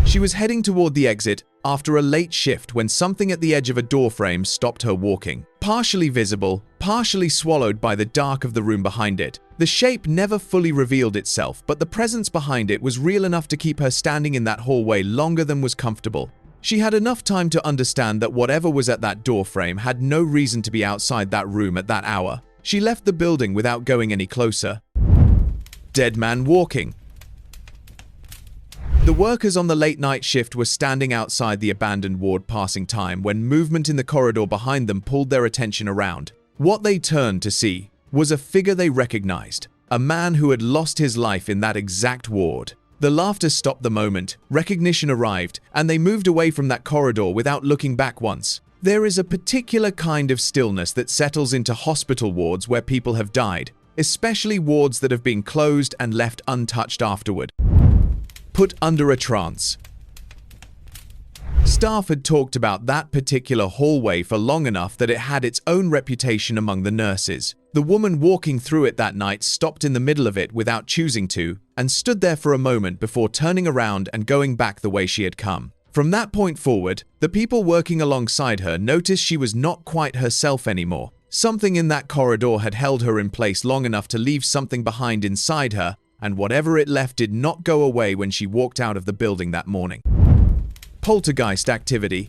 She was heading toward the exit after a late shift when something at the edge of a doorframe stopped her walking. Partially visible, partially swallowed by the dark of the room behind it. The shape never fully revealed itself, but the presence behind it was real enough to keep her standing in that hallway longer than was comfortable. She had enough time to understand that whatever was at that doorframe had no reason to be outside that room at that hour. She left the building without going any closer. Dead man walking. The workers on the late-night shift were standing outside the abandoned ward passing time when movement in the corridor behind them pulled their attention around. What they turned to see was a figure they recognized, a man who had lost his life in that exact ward. The laughter stopped the moment, recognition arrived, and they moved away from that corridor without looking back once. There is a particular kind of stillness that settles into hospital wards where people have died, especially wards that have been closed and left untouched afterward. Put under a trance. Staff had talked about that particular hallway for long enough that it had its own reputation among the nurses. The woman walking through it that night stopped in the middle of it without choosing to, and stood there for a moment before turning around and going back the way she had come. From that point forward, the people working alongside her noticed she was not quite herself anymore. Something in that corridor had held her in place long enough to leave something behind inside her, and whatever it left did not go away when she walked out of the building that morning. Poltergeist activity.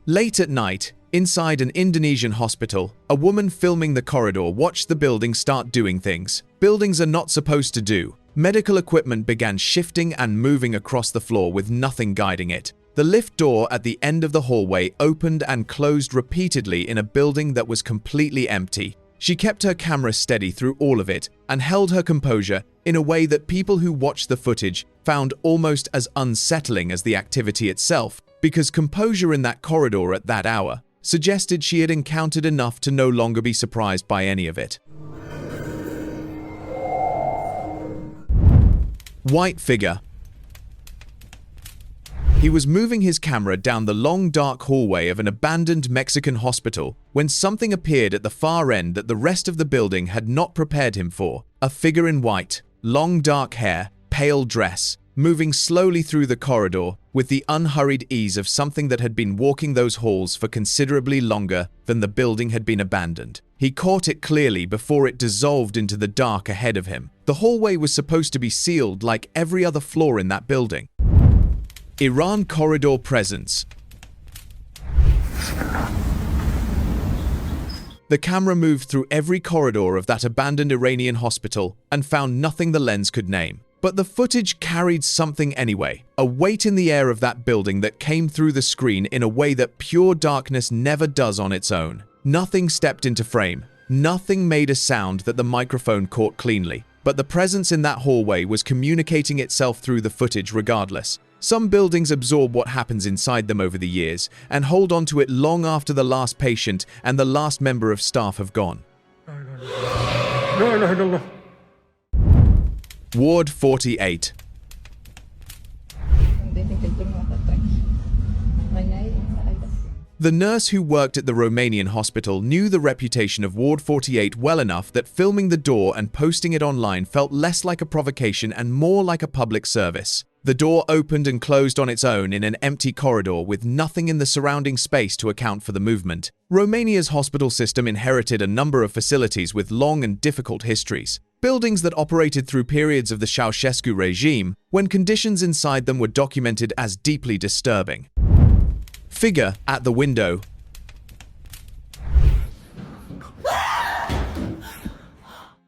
Late at night, inside an Indonesian hospital, a woman filming the corridor watched the building start doing things buildings are not supposed to do. Medical equipment began shifting and moving across the floor with nothing guiding it. The lift door at the end of the hallway opened and closed repeatedly in a building that was completely empty. She kept her camera steady through all of it and held her composure in a way that people who watched the footage found almost as unsettling as the activity itself, because composure in that corridor at that hour suggested she had encountered enough to no longer be surprised by any of it. White figure. He was moving his camera down the long dark hallway of an abandoned Mexican hospital when something appeared at the far end that the rest of the building had not prepared him for. A figure in white, long dark hair, pale dress, moving slowly through the corridor with the unhurried ease of something that had been walking those halls for considerably longer than the building had been abandoned. He caught it clearly before it dissolved into the dark ahead of him. The hallway was supposed to be sealed like every other floor in that building. Iran corridor presence. The camera moved through every corridor of that abandoned Iranian hospital and found nothing the lens could name. But the footage carried something anyway, a weight in the air of that building that came through the screen in a way that pure darkness never does on its own. Nothing stepped into frame, nothing made a sound that the microphone caught cleanly, but the presence in that hallway was communicating itself through the footage regardless. Some buildings absorb what happens inside them over the years and hold on to it long after the last patient and the last member of staff have gone. Ward 48. The nurse who worked at the Romanian hospital knew the reputation of Ward 48 well enough that filming the door and posting it online felt less like a provocation and more like a public service. The door opened and closed on its own in an empty corridor with nothing in the surrounding space to account for the movement. Romania's hospital system inherited a number of facilities with long and difficult histories. Buildings that operated through periods of the Ceausescu regime, when conditions inside them were documented as deeply disturbing. Figure at the window.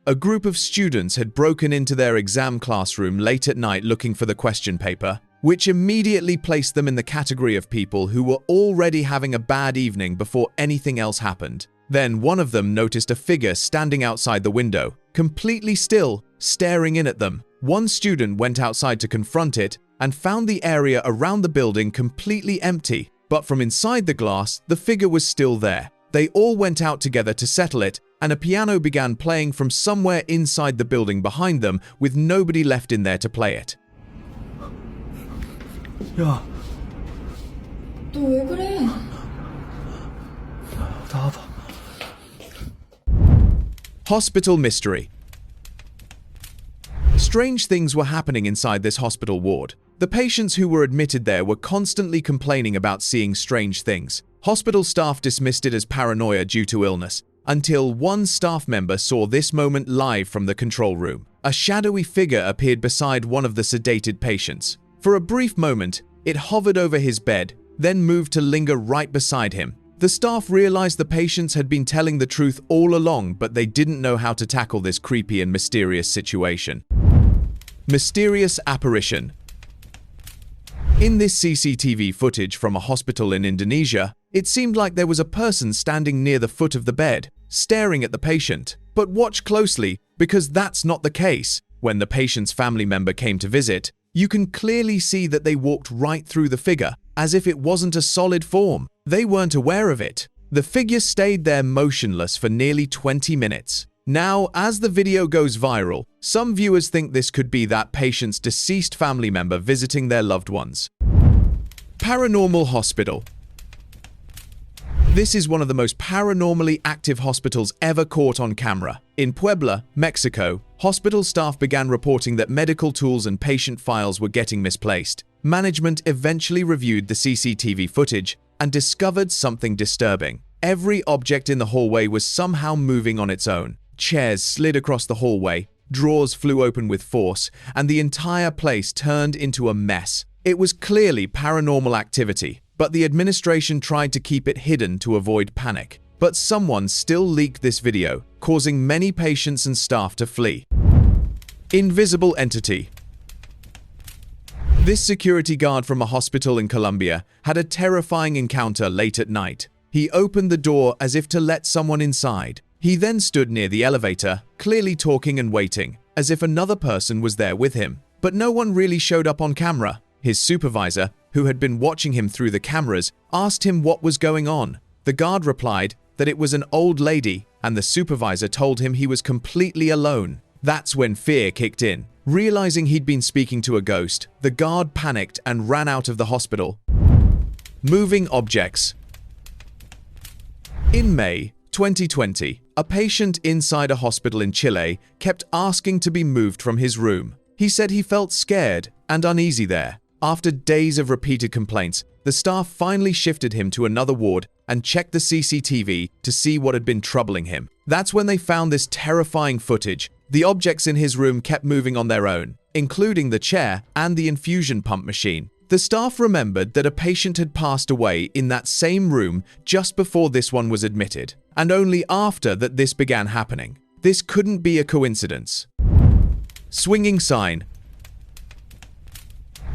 A group of students had broken into their exam classroom late at night looking for the question paper, which immediately placed them in the category of people who were already having a bad evening before anything else happened. Then one of them noticed a figure standing outside the window, completely still, staring in at them. One student went outside to confront it and found the area around the building completely empty, but from inside the glass, the figure was still there. They all went out together to settle it, and a piano began playing from somewhere inside the building behind them, with nobody left in there to play it. 야, 너 왜 그래? 나와봐. Hospital mystery. Strange things were happening inside this hospital ward. The patients who were admitted there were constantly complaining about seeing strange things. Hospital staff dismissed it as paranoia due to illness, until one staff member saw this moment live from the control room. A shadowy figure appeared beside one of the sedated patients. For a brief moment, it hovered over his bed, then moved to linger right beside him. The staff realized the patients had been telling the truth all along, but they didn't know how to tackle this creepy and mysterious situation. Mysterious apparition. In this CCTV footage from a hospital in Indonesia, it seemed like there was a person standing near the foot of the bed, staring at the patient. But watch closely, because that's not the case. When the patient's family member came to visit, you can clearly see that they walked right through the figure, as if it wasn't a solid form. They weren't aware of it. The figure stayed there motionless for nearly 20 minutes. Now, as the video goes viral, some viewers think this could be that patient's deceased family member visiting their loved ones. Paranormal hospital. This is one of the most paranormally active hospitals ever caught on camera. In Puebla, Mexico, hospital staff began reporting that medical tools and patient files were getting misplaced. Management eventually reviewed the CCTV footage and discovered something disturbing. Every object in the hallway was somehow moving on its own. Chairs slid across the hallway, drawers flew open with force, and the entire place turned into a mess. It was clearly paranormal activity, but the administration tried to keep it hidden to avoid panic. But someone still leaked this video, causing many patients and staff to flee. Invisible entity. This security guard from a hospital in Colombia had a terrifying encounter late at night. He opened the door as if to let someone inside. He then stood near the elevator, clearly talking and waiting, as if another person was there with him. But no one really showed up on camera. His supervisor, who had been watching him through the cameras, asked him what was going on. The guard replied that it was an old lady, and the supervisor told him he was completely alone. That's when fear kicked in. Realizing he'd been speaking to a ghost, the guard panicked and ran out of the hospital. Moving objects. In May 2020, a patient inside a hospital in Chile kept asking to be moved from his room. He said he felt scared and uneasy there. After days of repeated complaints, the staff finally shifted him to another ward and checked the CCTV to see what had been troubling him. That's when they found this terrifying footage. The objects in his room kept moving on their own, including the chair and the infusion pump machine. The staff remembered that a patient had passed away in that same room just before this one was admitted, and only after that this began happening. This couldn't be a coincidence. Swinging sign.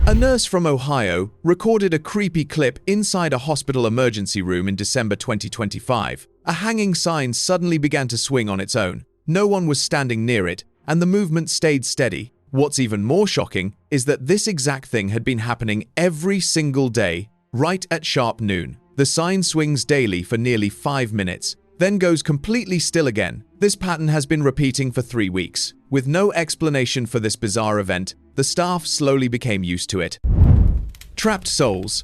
A nurse from Ohio recorded a creepy clip inside a hospital emergency room in December 2025. A hanging sign suddenly began to swing on its own. No one was standing near it, and the movement stayed steady. What's even more shocking is that this exact thing had been happening every single day, right at sharp noon. The sign swings daily for nearly 5 minutes, then goes completely still again. This pattern has been repeating for 3 weeks. With no explanation for this bizarre event, the staff slowly became used to it. Trapped souls.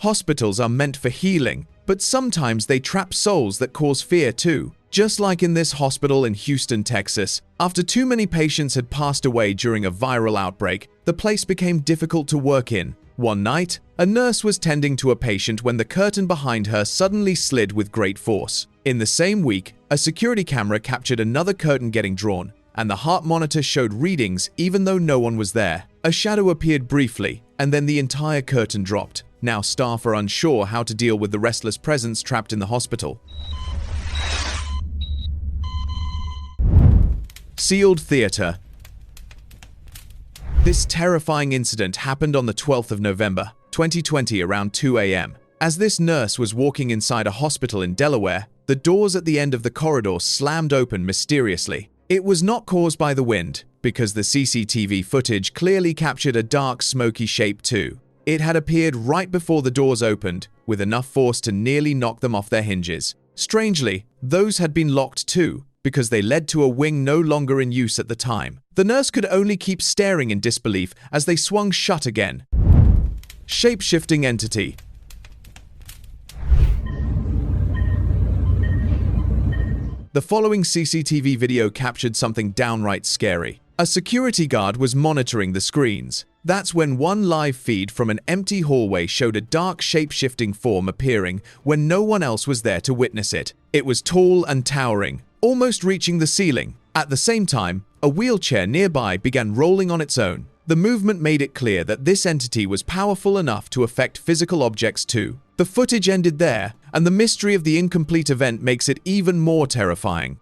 Hospitals are meant for healing, but sometimes they trap souls that cause fear too. Just like in this hospital in Houston, Texas, after too many patients had passed away during a viral outbreak, the place became difficult to work in. One night, a nurse was tending to a patient when the curtain behind her suddenly slid with great force. In the same week, a security camera captured another curtain getting drawn, and the heart monitor showed readings even though no one was there. A shadow appeared briefly, and then the entire curtain dropped. Now staff are unsure how to deal with the restless presence trapped in the hospital. Sealed theater. This terrifying incident happened on the 12th of November, 2020 around 2 a.m. As this nurse was walking inside a hospital in Delaware, the doors at the end of the corridor slammed open mysteriously. It was not caused by the wind, because the CCTV footage clearly captured a dark, smoky shape too. It had appeared right before the doors opened, with enough force to nearly knock them off their hinges. Strangely, those had been locked too, because they led to a wing no longer in use at the time. The nurse could only keep staring in disbelief as they swung shut again. Shape-shifting entity. The following CCTV video captured something downright scary. A security guard was monitoring the screens. That's when one live feed from an empty hallway showed a dark shape-shifting form appearing when no one else was there to witness it. It was tall and towering, almost reaching the ceiling. At the same time, a wheelchair nearby began rolling on its own. The movement made it clear that this entity was powerful enough to affect physical objects too. The footage ended there, and the mystery of the incomplete event makes it even more terrifying.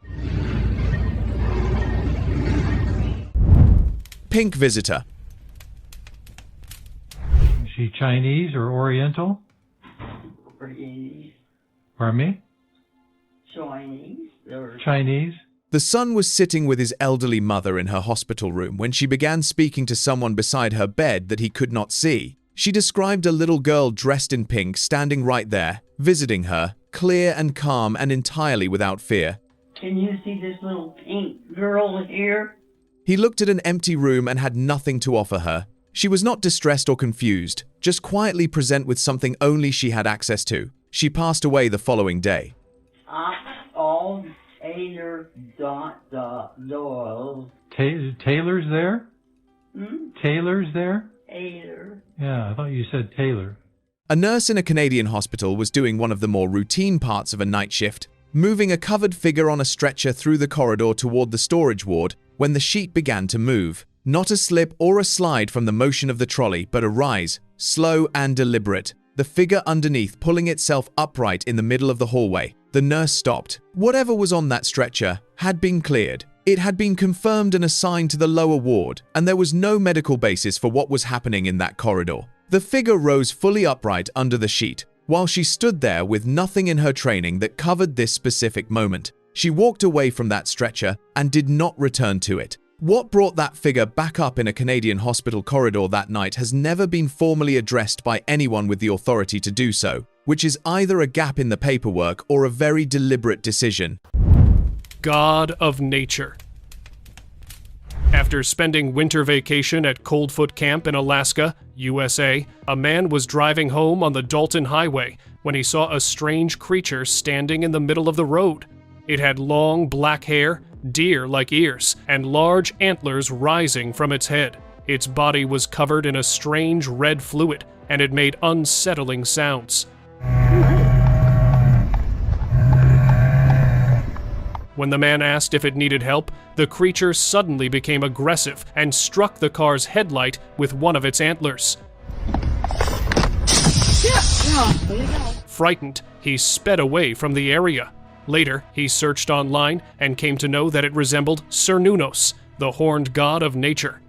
Pink visitor. Is she Chinese or Oriental? Chinese. Pardon me? Chinese. Chinese? The son was sitting with his elderly mother in her hospital room when she began speaking to someone beside her bed that he could not see. She described a little girl dressed in pink standing right there, visiting her, clear and calm and entirely without fear. Can you see this little pink girl here? He looked at an empty room and had nothing to offer her. She was not distressed or confused, just quietly present with something only she had access to. She passed away the following day. All Taylor Doyle. Taylor's there? Taylor's there? Taylor. Yeah, I thought you said Taylor. A nurse in a Canadian hospital was doing one of the more routine parts of a night shift, moving a covered figure on a stretcher through the corridor toward the storage ward when the sheet began to move. Not a slip or a slide from the motion of the trolley, but a rise, slow and deliberate. The figure underneath pulling itself upright in the middle of the hallway. The nurse stopped. Whatever was on that stretcher had been cleared. It had been confirmed and assigned to the lower ward, and there was no medical basis for what was happening in that corridor. The figure rose fully upright under the sheet, while she stood there with nothing in her training that covered this specific moment. She walked away from that stretcher and did not return to it. What brought that figure back up in a Canadian hospital corridor that night has never been formally addressed by anyone with the authority to do so, which is either a gap in the paperwork or a very deliberate decision. God of Nature. After spending winter vacation at Coldfoot Camp in Alaska, USA, a man was driving home on the Dalton Highway when he saw a strange creature standing in the middle of the road. It had long black hair, deer-like ears, and large antlers rising from its head. Its body was covered in a strange red fluid, and it made unsettling sounds. When the man asked if it needed help, the creature suddenly became aggressive and struck the car's headlight with one of its antlers. Frightened, he sped away from the area. Later, he searched online and came to know that it resembled Cernunnos, the horned god of nature.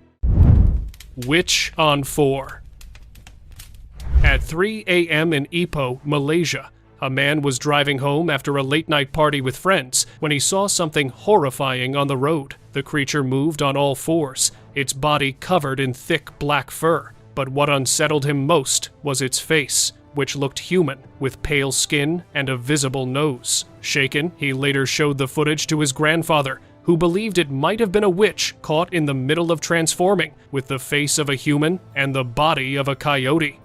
Witch on 4. At 3 a.m. in Ipoh, Malaysia, a man was driving home after a late-night party with friends when he saw something horrifying on the road. The creature moved on all fours, its body covered in thick black fur. But what unsettled him most was its face, which looked human, with pale skin and a visible nose. Shaken, he later showed the footage to his grandfather, who believed it might have been a witch caught in the middle of transforming, with the face of a human and the body of a coyote.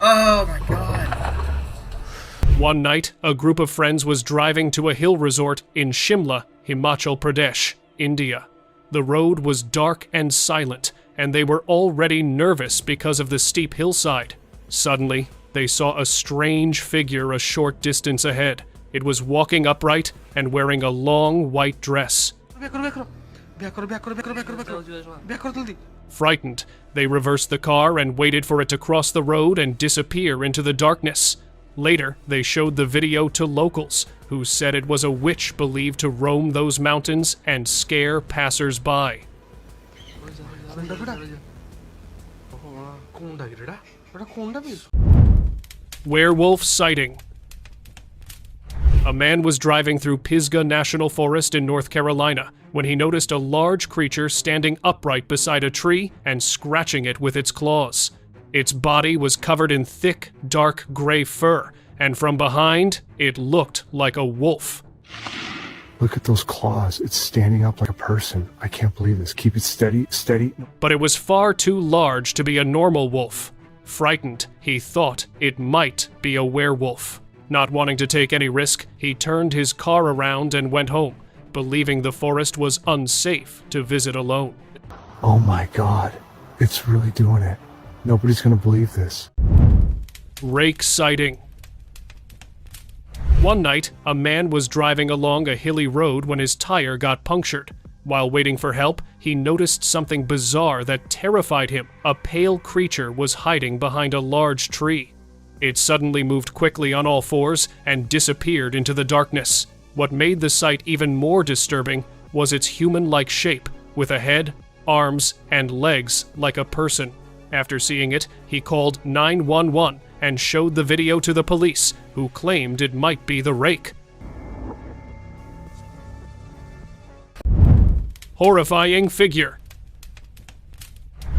Oh my god. One night, a group of friends was driving to a hill resort in Shimla, Himachal Pradesh, India. The road was dark and silent, and they were already nervous because of the steep hillside. Suddenly, they saw a strange figure a short distance ahead. It was walking upright and wearing a long white dress. Frightened, they reversed the car and waited for it to cross the road and disappear into the darkness. Later, they showed the video to locals, who said it was a witch believed to roam those mountains and scare passers-by. Werewolf sighting. A man was driving through Pisgah National Forest in North Carolina when he noticed a large creature standing upright beside a tree and scratching it with its claws. Its body was covered in thick, dark gray fur, and from behind, it looked like a wolf. Look at those claws. It's standing up like a person. I can't believe this. Keep it steady, steady. But it was far too large to be a normal wolf. Frightened, he thought it might be a werewolf. Not wanting to take any risk, he turned his car around and went home, believing the forest was unsafe to visit alone. Oh my God. It's really doing it. Nobody's gonna believe this. Rake sighting. One night, a man was driving along a hilly road when his tire got punctured. While waiting for help, he noticed something bizarre that terrified him. A pale creature was hiding behind a large tree. It suddenly moved quickly on all fours and disappeared into the darkness. What made the sight even more disturbing was its human-like shape, with a head, arms, and legs like a person. After seeing it, he called 911 and showed the video to the police, who claimed it might be the rake. Horrifying figure.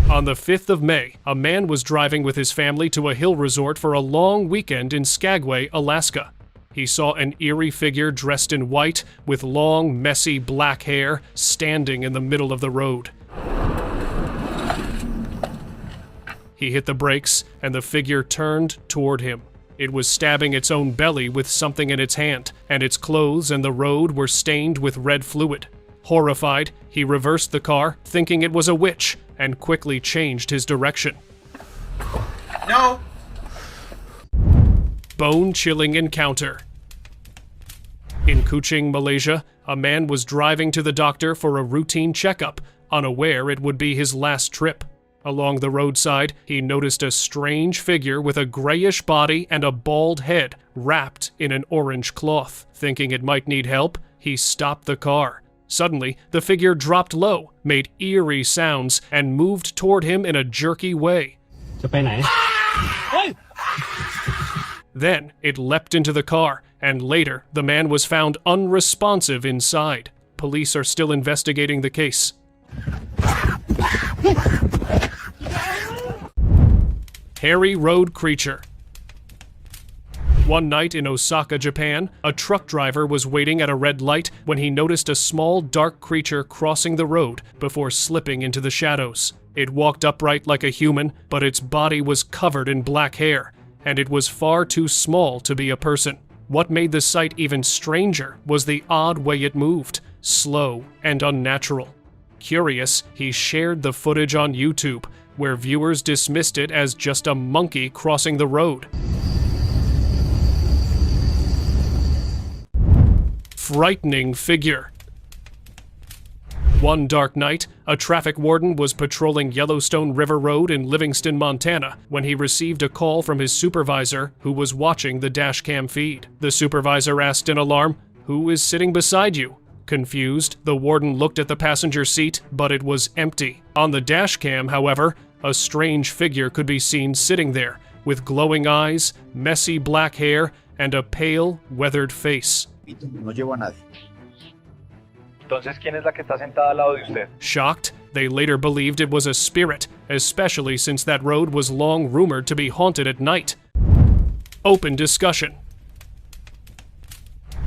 On the 5th of May, a man was driving with his family to a hill resort for a long weekend in Skagway, Alaska. He saw an eerie figure dressed in white with long, messy black hair standing in the middle of the road. He hit the brakes, and the figure turned toward him. It was stabbing its own belly with something in its hand, and its clothes and the road were stained with red fluid. Horrified, he reversed the car, thinking it was a witch, and quickly changed his direction. No! Bone-chilling encounter. In Kuching, Malaysia, a man was driving to the doctor for a routine checkup, unaware it would be his last trip. Along the roadside, he noticed a strange figure with a grayish body and a bald head wrapped in an orange cloth. Thinking it might need help, he stopped the car. Suddenly, the figure dropped low, made eerie sounds, and moved toward him in a jerky way. Then, it leapt into the car, and later, the man was found unresponsive inside. Police are still investigating the case. Hairy road creature. One night in Osaka, Japan, a truck driver was waiting at a red light when he noticed a small, dark creature crossing the road before slipping into the shadows. It walked upright like a human, but its body was covered in black hair, and it was far too small to be a person. What made the sight even stranger was the odd way it moved, slow and unnatural. Curious, he shared the footage on YouTube, where viewers dismissed it as just a monkey crossing the road. Frightening figure. One dark night, a traffic warden was patrolling Yellowstone River Road in Livingston, Montana, when he received a call from his supervisor, who was watching the dashcam feed. The supervisor asked in alarm, "Who is sitting beside you?" Confused, the warden looked at the passenger seat, but it was empty. On the dashcam, however, a strange figure could be seen sitting there, with glowing eyes, messy black hair, and a pale, weathered face. No llevo a nadie. Entonces, ¿quién es la que está sentada al lado de usted? Shocked, they later believed it was a spirit, especially since that road was long rumored to be haunted at night. Open discussion.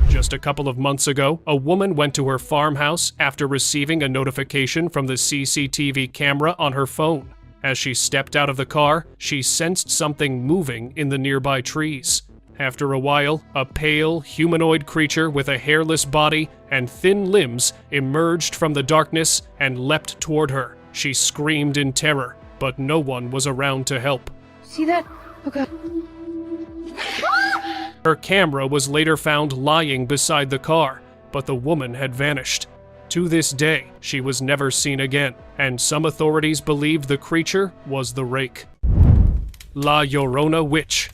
Just a couple of months ago, a woman went to her farmhouse after receiving a notification from the CCTV camera on her phone. As she stepped out of the car, she sensed something moving in the nearby trees. After a while, a pale, humanoid creature with a hairless body and thin limbs emerged from the darkness and leapt toward her. She screamed in terror, but no one was around to help. See that? Oh god. Her camera was later found lying beside the car, but the woman had vanished. To this day, she was never seen again, and some authorities believed the creature was the Rake. La Llorona Witch.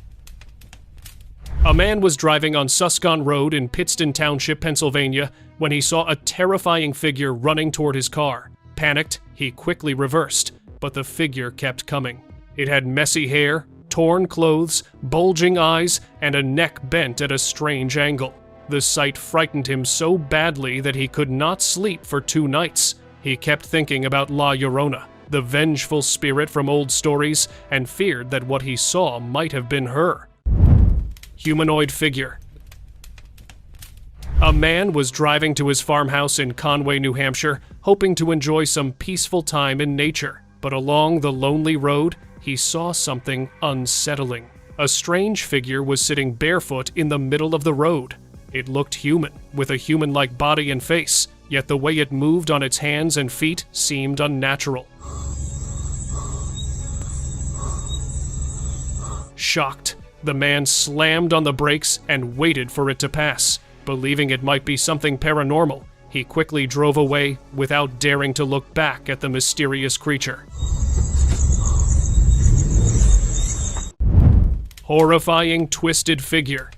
A man was driving on Suscon Road in Pittston Township, Pennsylvania, when he saw a terrifying figure running toward his car. Panicked, he quickly reversed, but the figure kept coming. It had messy hair, torn clothes, bulging eyes, and a neck bent at a strange angle. The sight frightened him so badly that he could not sleep for 2 nights. He kept thinking about La Llorona, the vengeful spirit from old stories, and feared that what he saw might have been her. Humanoid figure. A man was driving to his farmhouse in Conway, New Hampshire, hoping to enjoy some peaceful time in nature. But along the lonely road, he saw something unsettling. A strange figure was sitting barefoot in the middle of the road. It looked human, with a human-like body and face, yet the way it moved on its hands and feet seemed unnatural. Shocked, the man slammed on the brakes and waited for it to pass. Believing it might be something paranormal, he quickly drove away without daring to look back at the mysterious creature. Horrifying twisted figure.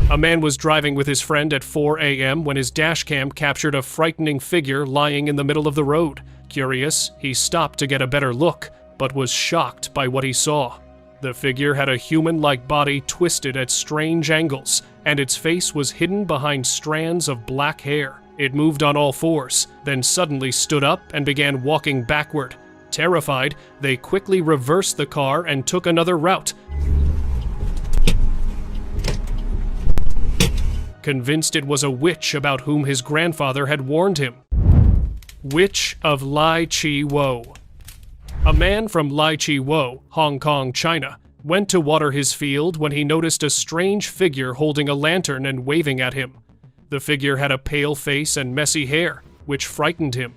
A man was driving with his friend at 4 a.m. when his dashcam captured a frightening figure lying in the middle of the road. Curious, he stopped to get a better look, but was shocked by what he saw. The figure had a human-like body twisted at strange angles, and its face was hidden behind strands of black hair. It moved on all fours, then suddenly stood up and began walking backward. Terrified, they quickly reversed the car and took another route. Convinced it was a witch about whom his grandfather had warned him. Witch of Lai Chi Wo. A man from Lai Chi Wo, Hong Kong, China, went to water his field when he noticed a strange figure holding a lantern and waving at him. The figure had a pale face and messy hair, which frightened him.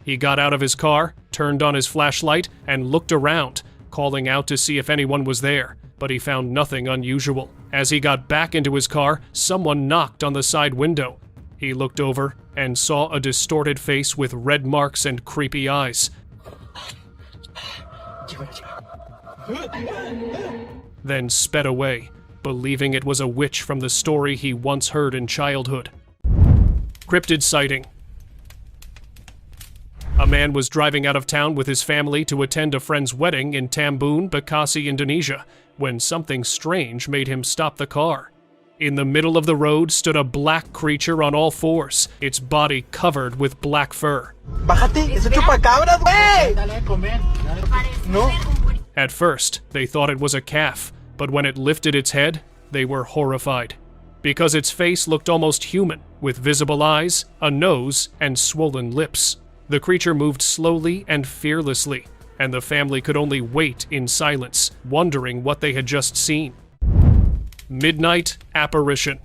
He got out of his car, turned on his flashlight, and looked around, calling out to see if anyone was there, but he found nothing unusual. As he got back into his car, someone knocked on the side window. He looked over and saw a distorted face with red marks and creepy eyes. Then sped away, believing it was a witch from the story he once heard in childhood. Cryptid sighting. A man was driving out of town with his family to attend a friend's wedding in Tambun, Bekasi, Indonesia, when something strange made him stop the car. In the middle of the road stood a black creature on all fours, its body covered with black fur. At first, they thought it was a calf, but when it lifted its head, they were horrified. Because its face looked almost human, with visible eyes, a nose, and swollen lips. The creature moved slowly and fearlessly, and the family could only wait in silence, wondering what they had just seen. Midnight apparition.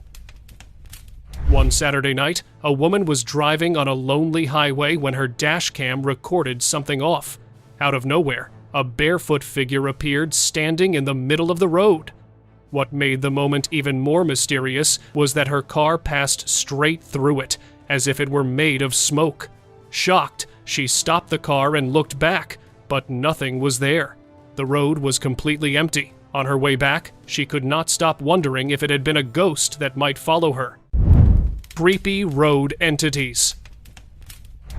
One Saturday night, a woman was driving on a lonely highway when her dash cam recorded something off. Out of nowhere, a barefoot figure appeared standing in the middle of the road. What made the moment even more mysterious was that her car passed straight through it, as if it were made of smoke. Shocked, she stopped the car and looked back, but nothing was there. The road was completely empty. On her way back, she could not stop wondering if it had been a ghost that might follow her. Creepy road entities.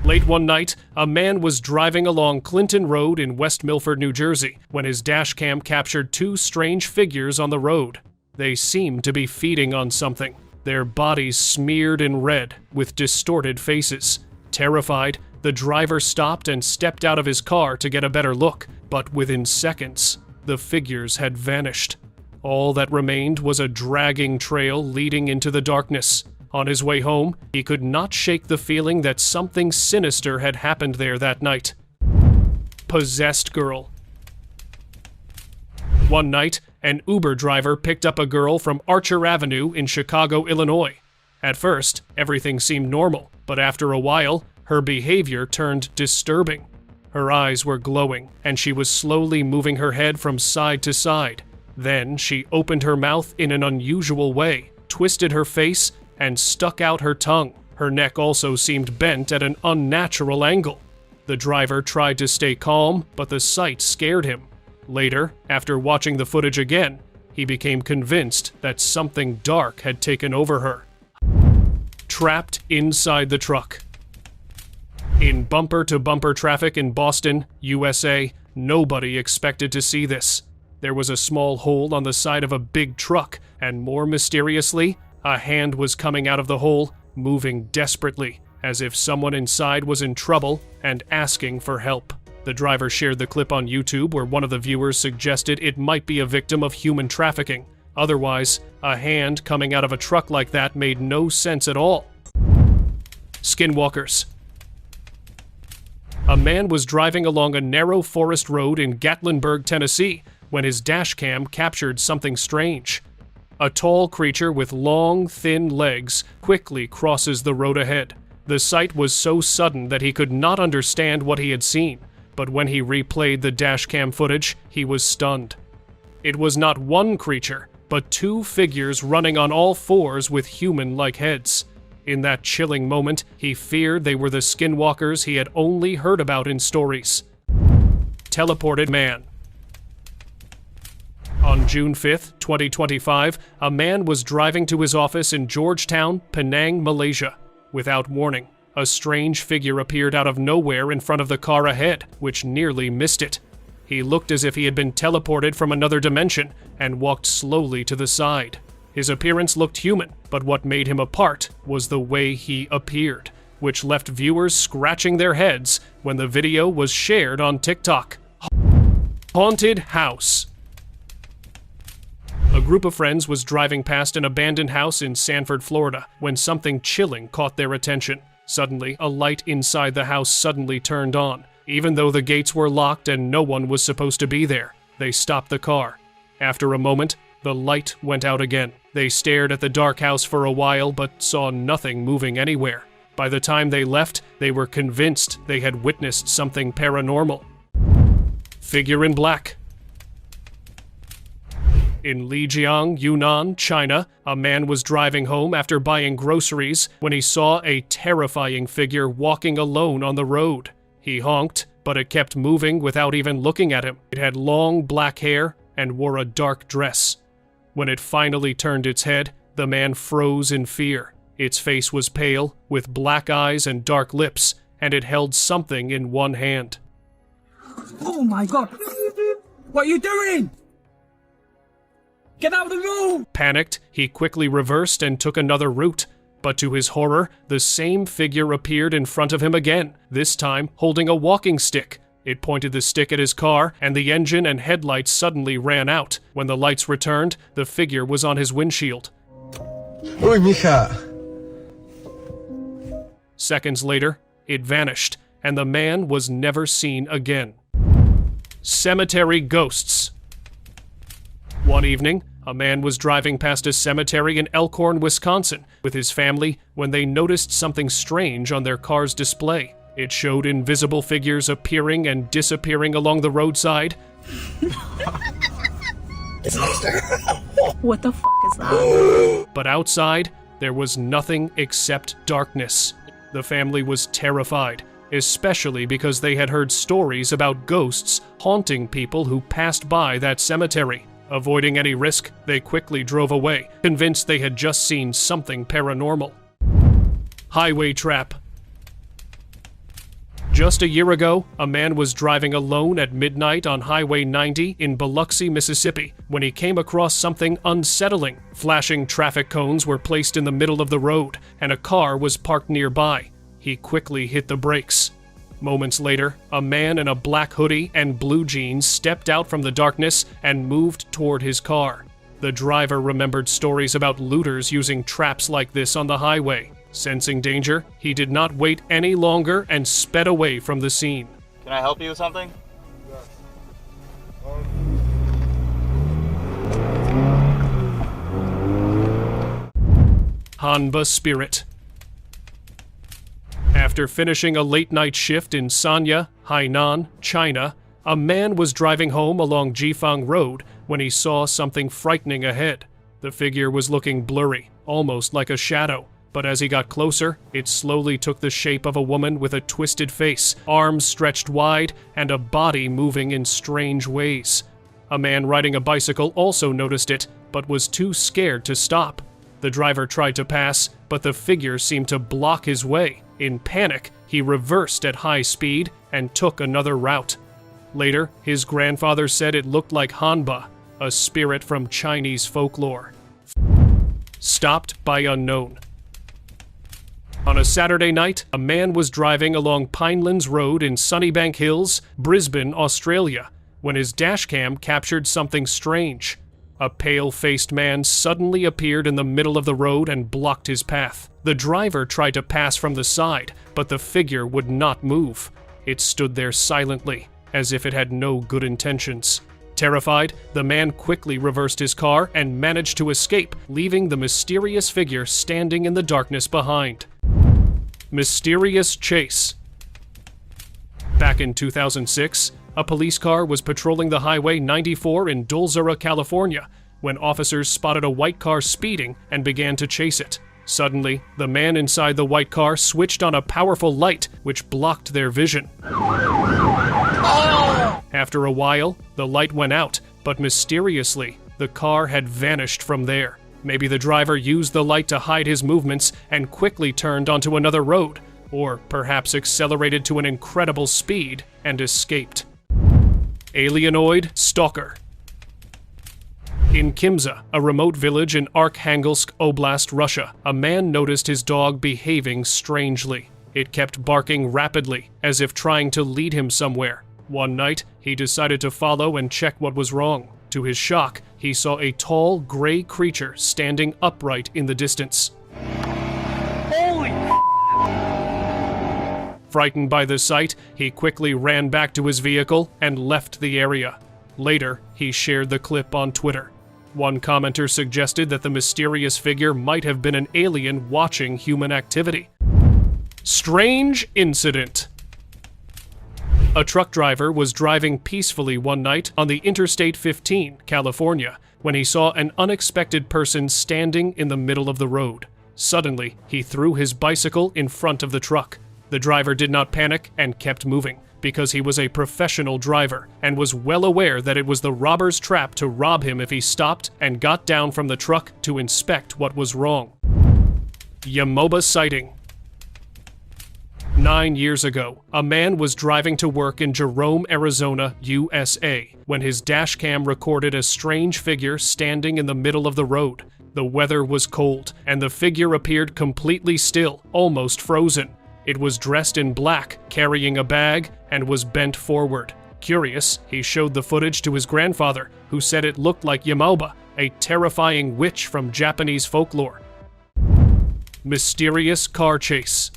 Late one night, a man was driving along Clinton Road in West Milford, New Jersey, when his dashcam captured two strange figures on the road. They seemed to be feeding on something, their bodies smeared in red, with distorted faces. Terrified, the driver stopped and stepped out of his car to get a better look, but within seconds, the figures had vanished. All that remained was a dragging trail leading into the darkness. On his way home, he could not shake the feeling that something sinister had happened there that night. Possessed girl. One night, an Uber driver picked up a girl from Archer Avenue in Chicago, Illinois. At first, everything seemed normal, but after a while, her behavior turned disturbing. Her eyes were glowing, and she was slowly moving her head from side to side. Then she opened her mouth in an unusual way, twisted her face, and stuck out her tongue. Her neck also seemed bent at an unnatural angle. The driver tried to stay calm, but the sight scared him. Later, after watching the footage again, he became convinced that something dark had taken over her. Trapped inside the truck. In bumper-to-bumper traffic in Boston, USA, nobody expected to see this. There was a small hole on the side of a big truck, and more mysteriously, a hand was coming out of the hole, moving desperately, as if someone inside was in trouble and asking for help. The driver shared the clip on YouTube where one of the viewers suggested it might be a victim of human trafficking. Otherwise, a hand coming out of a truck like that made no sense at all. Skinwalkers. A man was driving along a narrow forest road in Gatlinburg, Tennessee, when his dashcam captured something strange. A tall creature with long, thin legs quickly crosses the road ahead. The sight was so sudden that he could not understand what he had seen, but when he replayed the dashcam footage, he was stunned. It was not one creature, but two figures running on all fours with human-like heads. In that chilling moment, he feared they were the skinwalkers he had only heard about in stories. Teleported man. On June 5, 2025, a man was driving to his office in Georgetown, Penang, Malaysia. Without warning, a strange figure appeared out of nowhere in front of the car ahead, which nearly missed it. He looked as if he had been teleported from another dimension and walked slowly to the side. His appearance looked human, but what made him apart was the way he appeared, which left viewers scratching their heads when the video was shared on TikTok. Haunted house. A group of friends was driving past an abandoned house in Sanford, Florida, when something chilling caught their attention. Suddenly, a light inside the house suddenly turned on. Even though the gates were locked and no one was supposed to be there, they stopped the car. After a moment, the light went out again. They stared at the dark house for a while, but saw nothing moving anywhere. By the time they left, they were convinced they had witnessed something paranormal. Figure in black. In Lijiang, Yunnan, China, a man was driving home after buying groceries when he saw a terrifying figure walking alone on the road. He honked, but it kept moving without even looking at him. It had long black hair and wore a dark dress. When it finally turned its head, the man froze in fear. Its face was pale, with black eyes and dark lips, and it held something in one hand. Oh my god! What are you doing? Get out of the road! Panicked, he quickly reversed and took another route. But to his horror, the same figure appeared in front of him again, this time holding a walking stick. It pointed the stick at his car, and the engine and headlights suddenly ran out. When the lights returned, the figure was on his windshield. Uy, mija. Seconds later, it vanished, and the man was never seen again. Cemetery ghosts. One evening, a man was driving past a cemetery in Elkhorn, Wisconsin, with his family when they noticed something strange on their car's display. It showed invisible figures appearing and disappearing along the roadside. What the f is that? But outside, there was nothing except darkness. The family was terrified, especially because they had heard stories about ghosts haunting people who passed by that cemetery. Avoiding any risk, they quickly drove away, convinced they had just seen something paranormal. Highway trap. Just a year ago, a man was driving alone at midnight on Highway 90 in Biloxi, Mississippi, when he came across something unsettling. Flashing traffic cones were placed in the middle of the road, and a car was parked nearby. He quickly hit the brakes. Moments later, a man in a black hoodie and blue jeans stepped out from the darkness and moved toward his car. The driver remembered stories about looters using traps like this on the highway. Sensing danger, he did not wait any longer and sped away from the scene. Can I help you with something? Hanba spirit. After finishing a late-night shift in Sanya, Hainan, China, a man was driving home along Jifang Road when he saw something frightening ahead. The figure was looking blurry, almost like a shadow, but as he got closer, it slowly took the shape of a woman with a twisted face, arms stretched wide, and a body moving in strange ways. A man riding a bicycle also noticed it, but was too scared to stop. The driver tried to pass, but the figure seemed to block his way. In panic, he reversed at high speed and took another route. Later, his grandfather said it looked like Hanba, a spirit from Chinese folklore. Stopped by unknown. On a Saturday night, a man was driving along Pinelands Road in Sunnybank Hills, Brisbane, Australia, when his dashcam captured something strange. A pale-faced man suddenly appeared in the middle of the road and blocked his path. The driver tried to pass from the side, but the figure would not move. It stood there silently, as if it had no good intentions. Terrified, the man quickly reversed his car and managed to escape, leaving the mysterious figure standing in the darkness behind. Mysterious chase. Back in 2006, a police car was patrolling the Highway 94 in Dulzura, California, when officers spotted a white car speeding and began to chase it. Suddenly, the man inside the white car switched on a powerful light, which blocked their vision. After a while, the light went out, but mysteriously, the car had vanished from there. Maybe the driver used the light to hide his movements and quickly turned onto another road, or perhaps accelerated to an incredible speed and escaped. Alienoid Stalker. In Kimza, a remote village in Arkhangelsk Oblast, Russia, a man noticed his dog behaving strangely. It kept barking rapidly, as if trying to lead him somewhere. One night, he decided to follow and check what was wrong. To his shock, he saw a tall, gray creature standing upright in the distance. Holy! Frightened by the sight, he quickly ran back to his vehicle and left the area. Later, he shared the clip on Twitter. One commenter suggested that the mysterious figure might have been an alien watching human activity. Strange incident. A truck driver was driving peacefully one night on the Interstate 15, California, when he saw an unexpected person standing in the middle of the road. Suddenly, he threw his bicycle in front of the truck. The driver did not panic and kept moving, because he was a professional driver and was well aware that it was the robber's trap to rob him if he stopped and got down from the truck to inspect what was wrong. Yamoba sighting. 9 years ago, a man was driving to work in Jerome, Arizona, USA, when his dashcam recorded a strange figure standing in the middle of the road. The weather was cold, and the figure appeared completely still, almost frozen. It was dressed in black, carrying a bag, and was bent forward. Curious, he showed the footage to his grandfather, who said it looked like Yamauba, a terrifying witch from Japanese folklore. Mysterious car chase.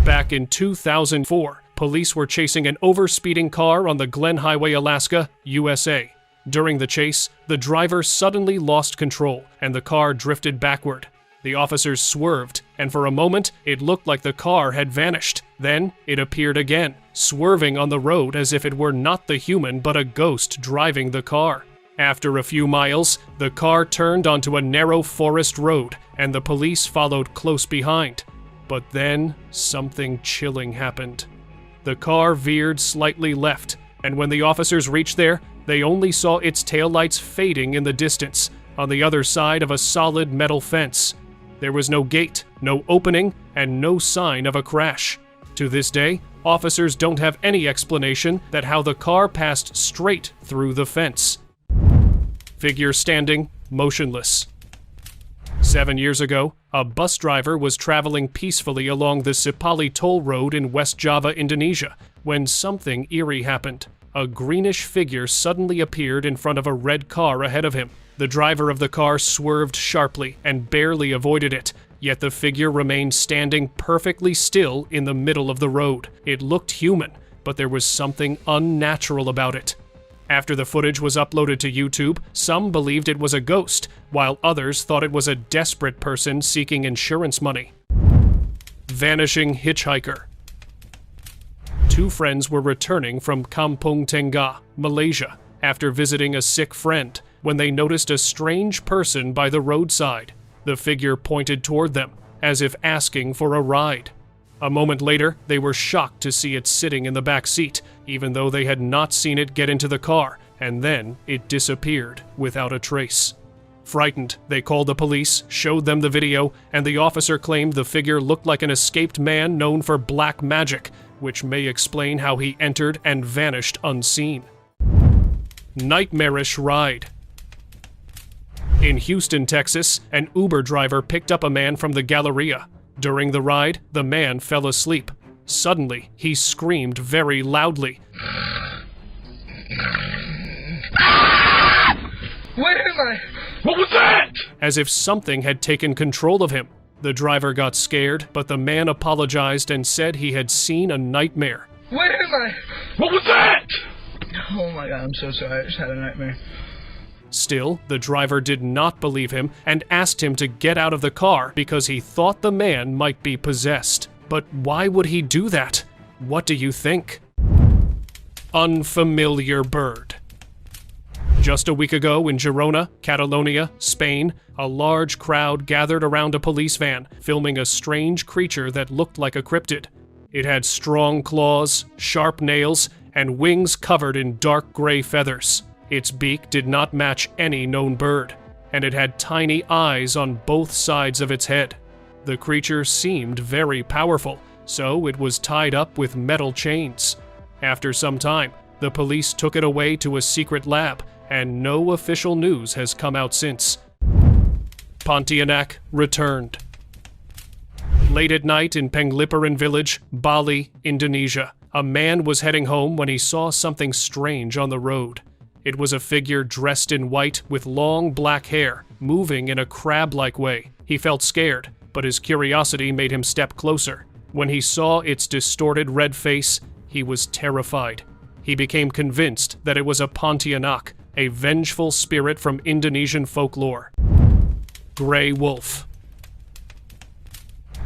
Back in 2004, police were chasing an overspeeding car on the Glen Highway, Alaska, USA. During the chase, the driver suddenly lost control, and the car drifted backward. The officers swerved, and for a moment, it looked like the car had vanished. Then, it appeared again, swerving on the road as if it were not the human but a ghost driving the car. After a few miles, the car turned onto a narrow forest road, and the police followed close behind. But then, something chilling happened. The car veered slightly left, and when the officers reached there, they only saw its taillights fading in the distance, on the other side of a solid metal fence. There was no gate, no opening, and no sign of a crash. To this day, officers don't have any explanation that how the car passed straight through the fence. Figure standing, motionless. 7 years ago, a bus driver was traveling peacefully along the Sipali toll road in West Java, Indonesia, when something eerie happened. A greenish figure suddenly appeared in front of a red car ahead of him. The driver of the car swerved sharply and barely avoided it, yet the figure remained standing perfectly still in the middle of the road. It looked human, but there was something unnatural about it. After the footage was uploaded to YouTube, some believed it was a ghost, while others thought it was a desperate person seeking insurance money. Vanishing hitchhiker. 2 friends were returning from Kampung Tengah, Malaysia, after visiting a sick friend, when they noticed a strange person by the roadside. The figure pointed toward them, as if asking for a ride. A moment later, they were shocked to see it sitting in the back seat, even though they had not seen it get into the car, and then it disappeared without a trace. Frightened, they called the police, showed them the video, and the officer claimed the figure looked like an escaped man known for black magic, which may explain how he entered and vanished unseen. Nightmarish ride. In Houston, Texas, an Uber driver picked up a man from the Galleria. During the ride, the man fell asleep. Suddenly, he screamed very loudly. Where am I? What was that? As if something had taken control of him. The driver got scared, but the man apologized and said he had seen a nightmare. Where am I? What was that? Oh my god, I'm so sorry. I just had a nightmare. Still, the driver did not believe him and asked him to get out of the car because he thought the man might be possessed. But why would he do that? What do you think? Unfamiliar bird. Just a week ago in Girona, Catalonia, Spain, a large crowd gathered around a police van, filming a strange creature that looked like a cryptid. It had strong claws, sharp nails, and wings covered in dark gray feathers. Its beak did not match any known bird, and it had tiny eyes on both sides of its head. The creature seemed very powerful, so it was tied up with metal chains. After some time, the police took it away to a secret lab, and no official news has come out since. Pontianak returned. Late at night in Pengliparan village, Bali, Indonesia, a man was heading home when he saw something strange on the road. It was a figure dressed in white with long black hair, moving in a crab-like way. He felt scared, but his curiosity made him step closer. When he saw its distorted red face, he was terrified. He became convinced that it was a Pontianak, a vengeful spirit from Indonesian folklore. Gray Wolf.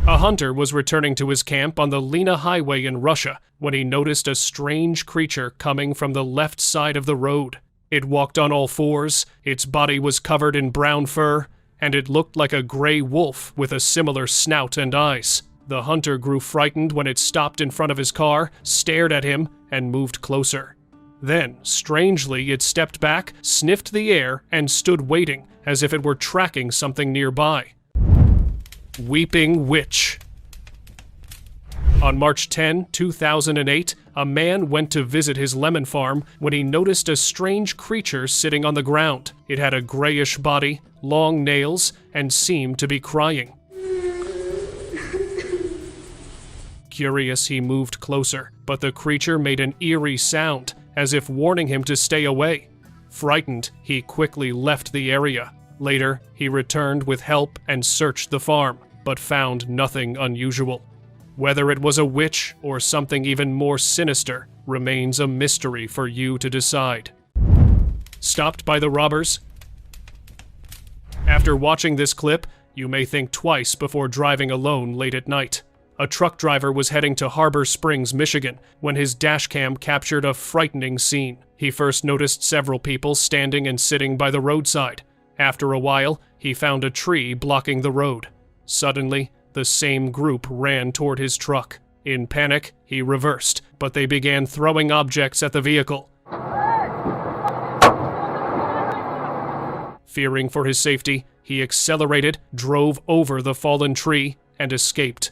A hunter was returning to his camp on the Lena Highway in Russia when he noticed a strange creature coming from the left side of the road. It walked on all fours, its body was covered in brown fur, and it looked like a gray wolf with a similar snout and eyes. The hunter grew frightened when it stopped in front of his car, stared at him, and moved closer. Then, strangely, it stepped back, sniffed the air, and stood waiting, as if it were tracking something nearby. Weeping Witch. On March 10, 2008, a man went to visit his lemon farm when he noticed a strange creature sitting on the ground. It had a grayish body, long nails, and seemed to be crying. Curious, he moved closer, but the creature made an eerie sound, as if warning him to stay away. Frightened, he quickly left the area. Later, he returned with help and searched the farm, but found nothing unusual. Whether it was a witch or something even more sinister remains a mystery for you to decide. Stopped by the robbers? After watching this clip, you may think twice before driving alone late at night. A truck driver was heading to Harbor Springs, Michigan, when his dashcam captured a frightening scene. He first noticed several people standing and sitting by the roadside. After a while, he found a tree blocking the road. Suddenly, the same group ran toward his truck. In panic, he reversed, but they began throwing objects at the vehicle. Fearing for his safety, he accelerated, drove over the fallen tree, and escaped.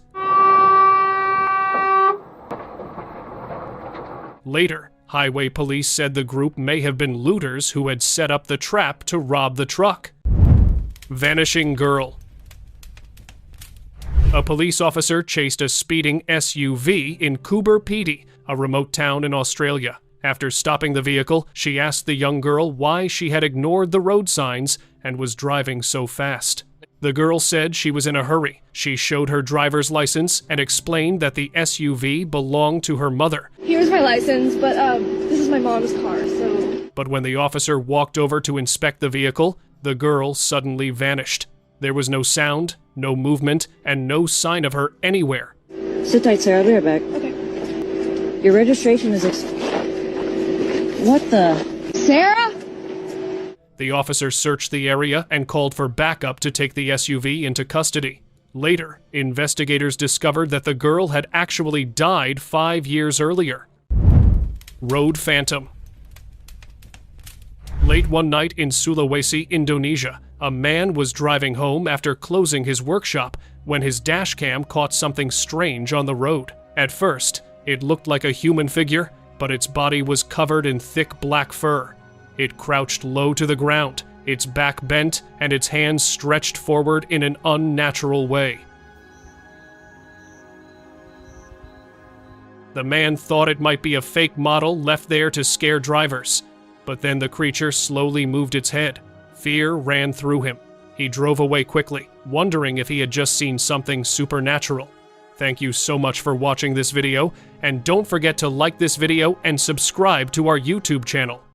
Later, highway police said the group may have been looters who had set up the trap to rob the truck. Vanishing girl. A police officer chased a speeding SUV in Coober Pedy, a remote town in Australia. After stopping the vehicle, she asked the young girl why she had ignored the road signs and was driving so fast. The girl said she was in a hurry. She showed her driver's license and explained that the SUV belonged to her mother. Here's my license, but this is my mom's car, so... But when the officer walked over to inspect the vehicle, the girl suddenly vanished. There was no sound, no movement, and no sign of her anywhere. Sit tight, Sarah. I'll be right back. Okay. Your registration is What the? Sarah? The officer searched the area and called for backup to take the SUV into custody. Later, investigators discovered that the girl had actually died 5 years earlier. Road Phantom. Late one night in Sulawesi, Indonesia, a man was driving home after closing his workshop when his dashcam caught something strange on the road. At first, it looked like a human figure, but its body was covered in thick black fur. It crouched low to the ground, its back bent, and its hands stretched forward in an unnatural way. The man thought it might be a fake model left there to scare drivers, but then the creature slowly moved its head. Fear ran through him. He drove away quickly, wondering if he had just seen something supernatural. Thank you so much for watching this video, and don't forget to like this video and subscribe to our YouTube channel.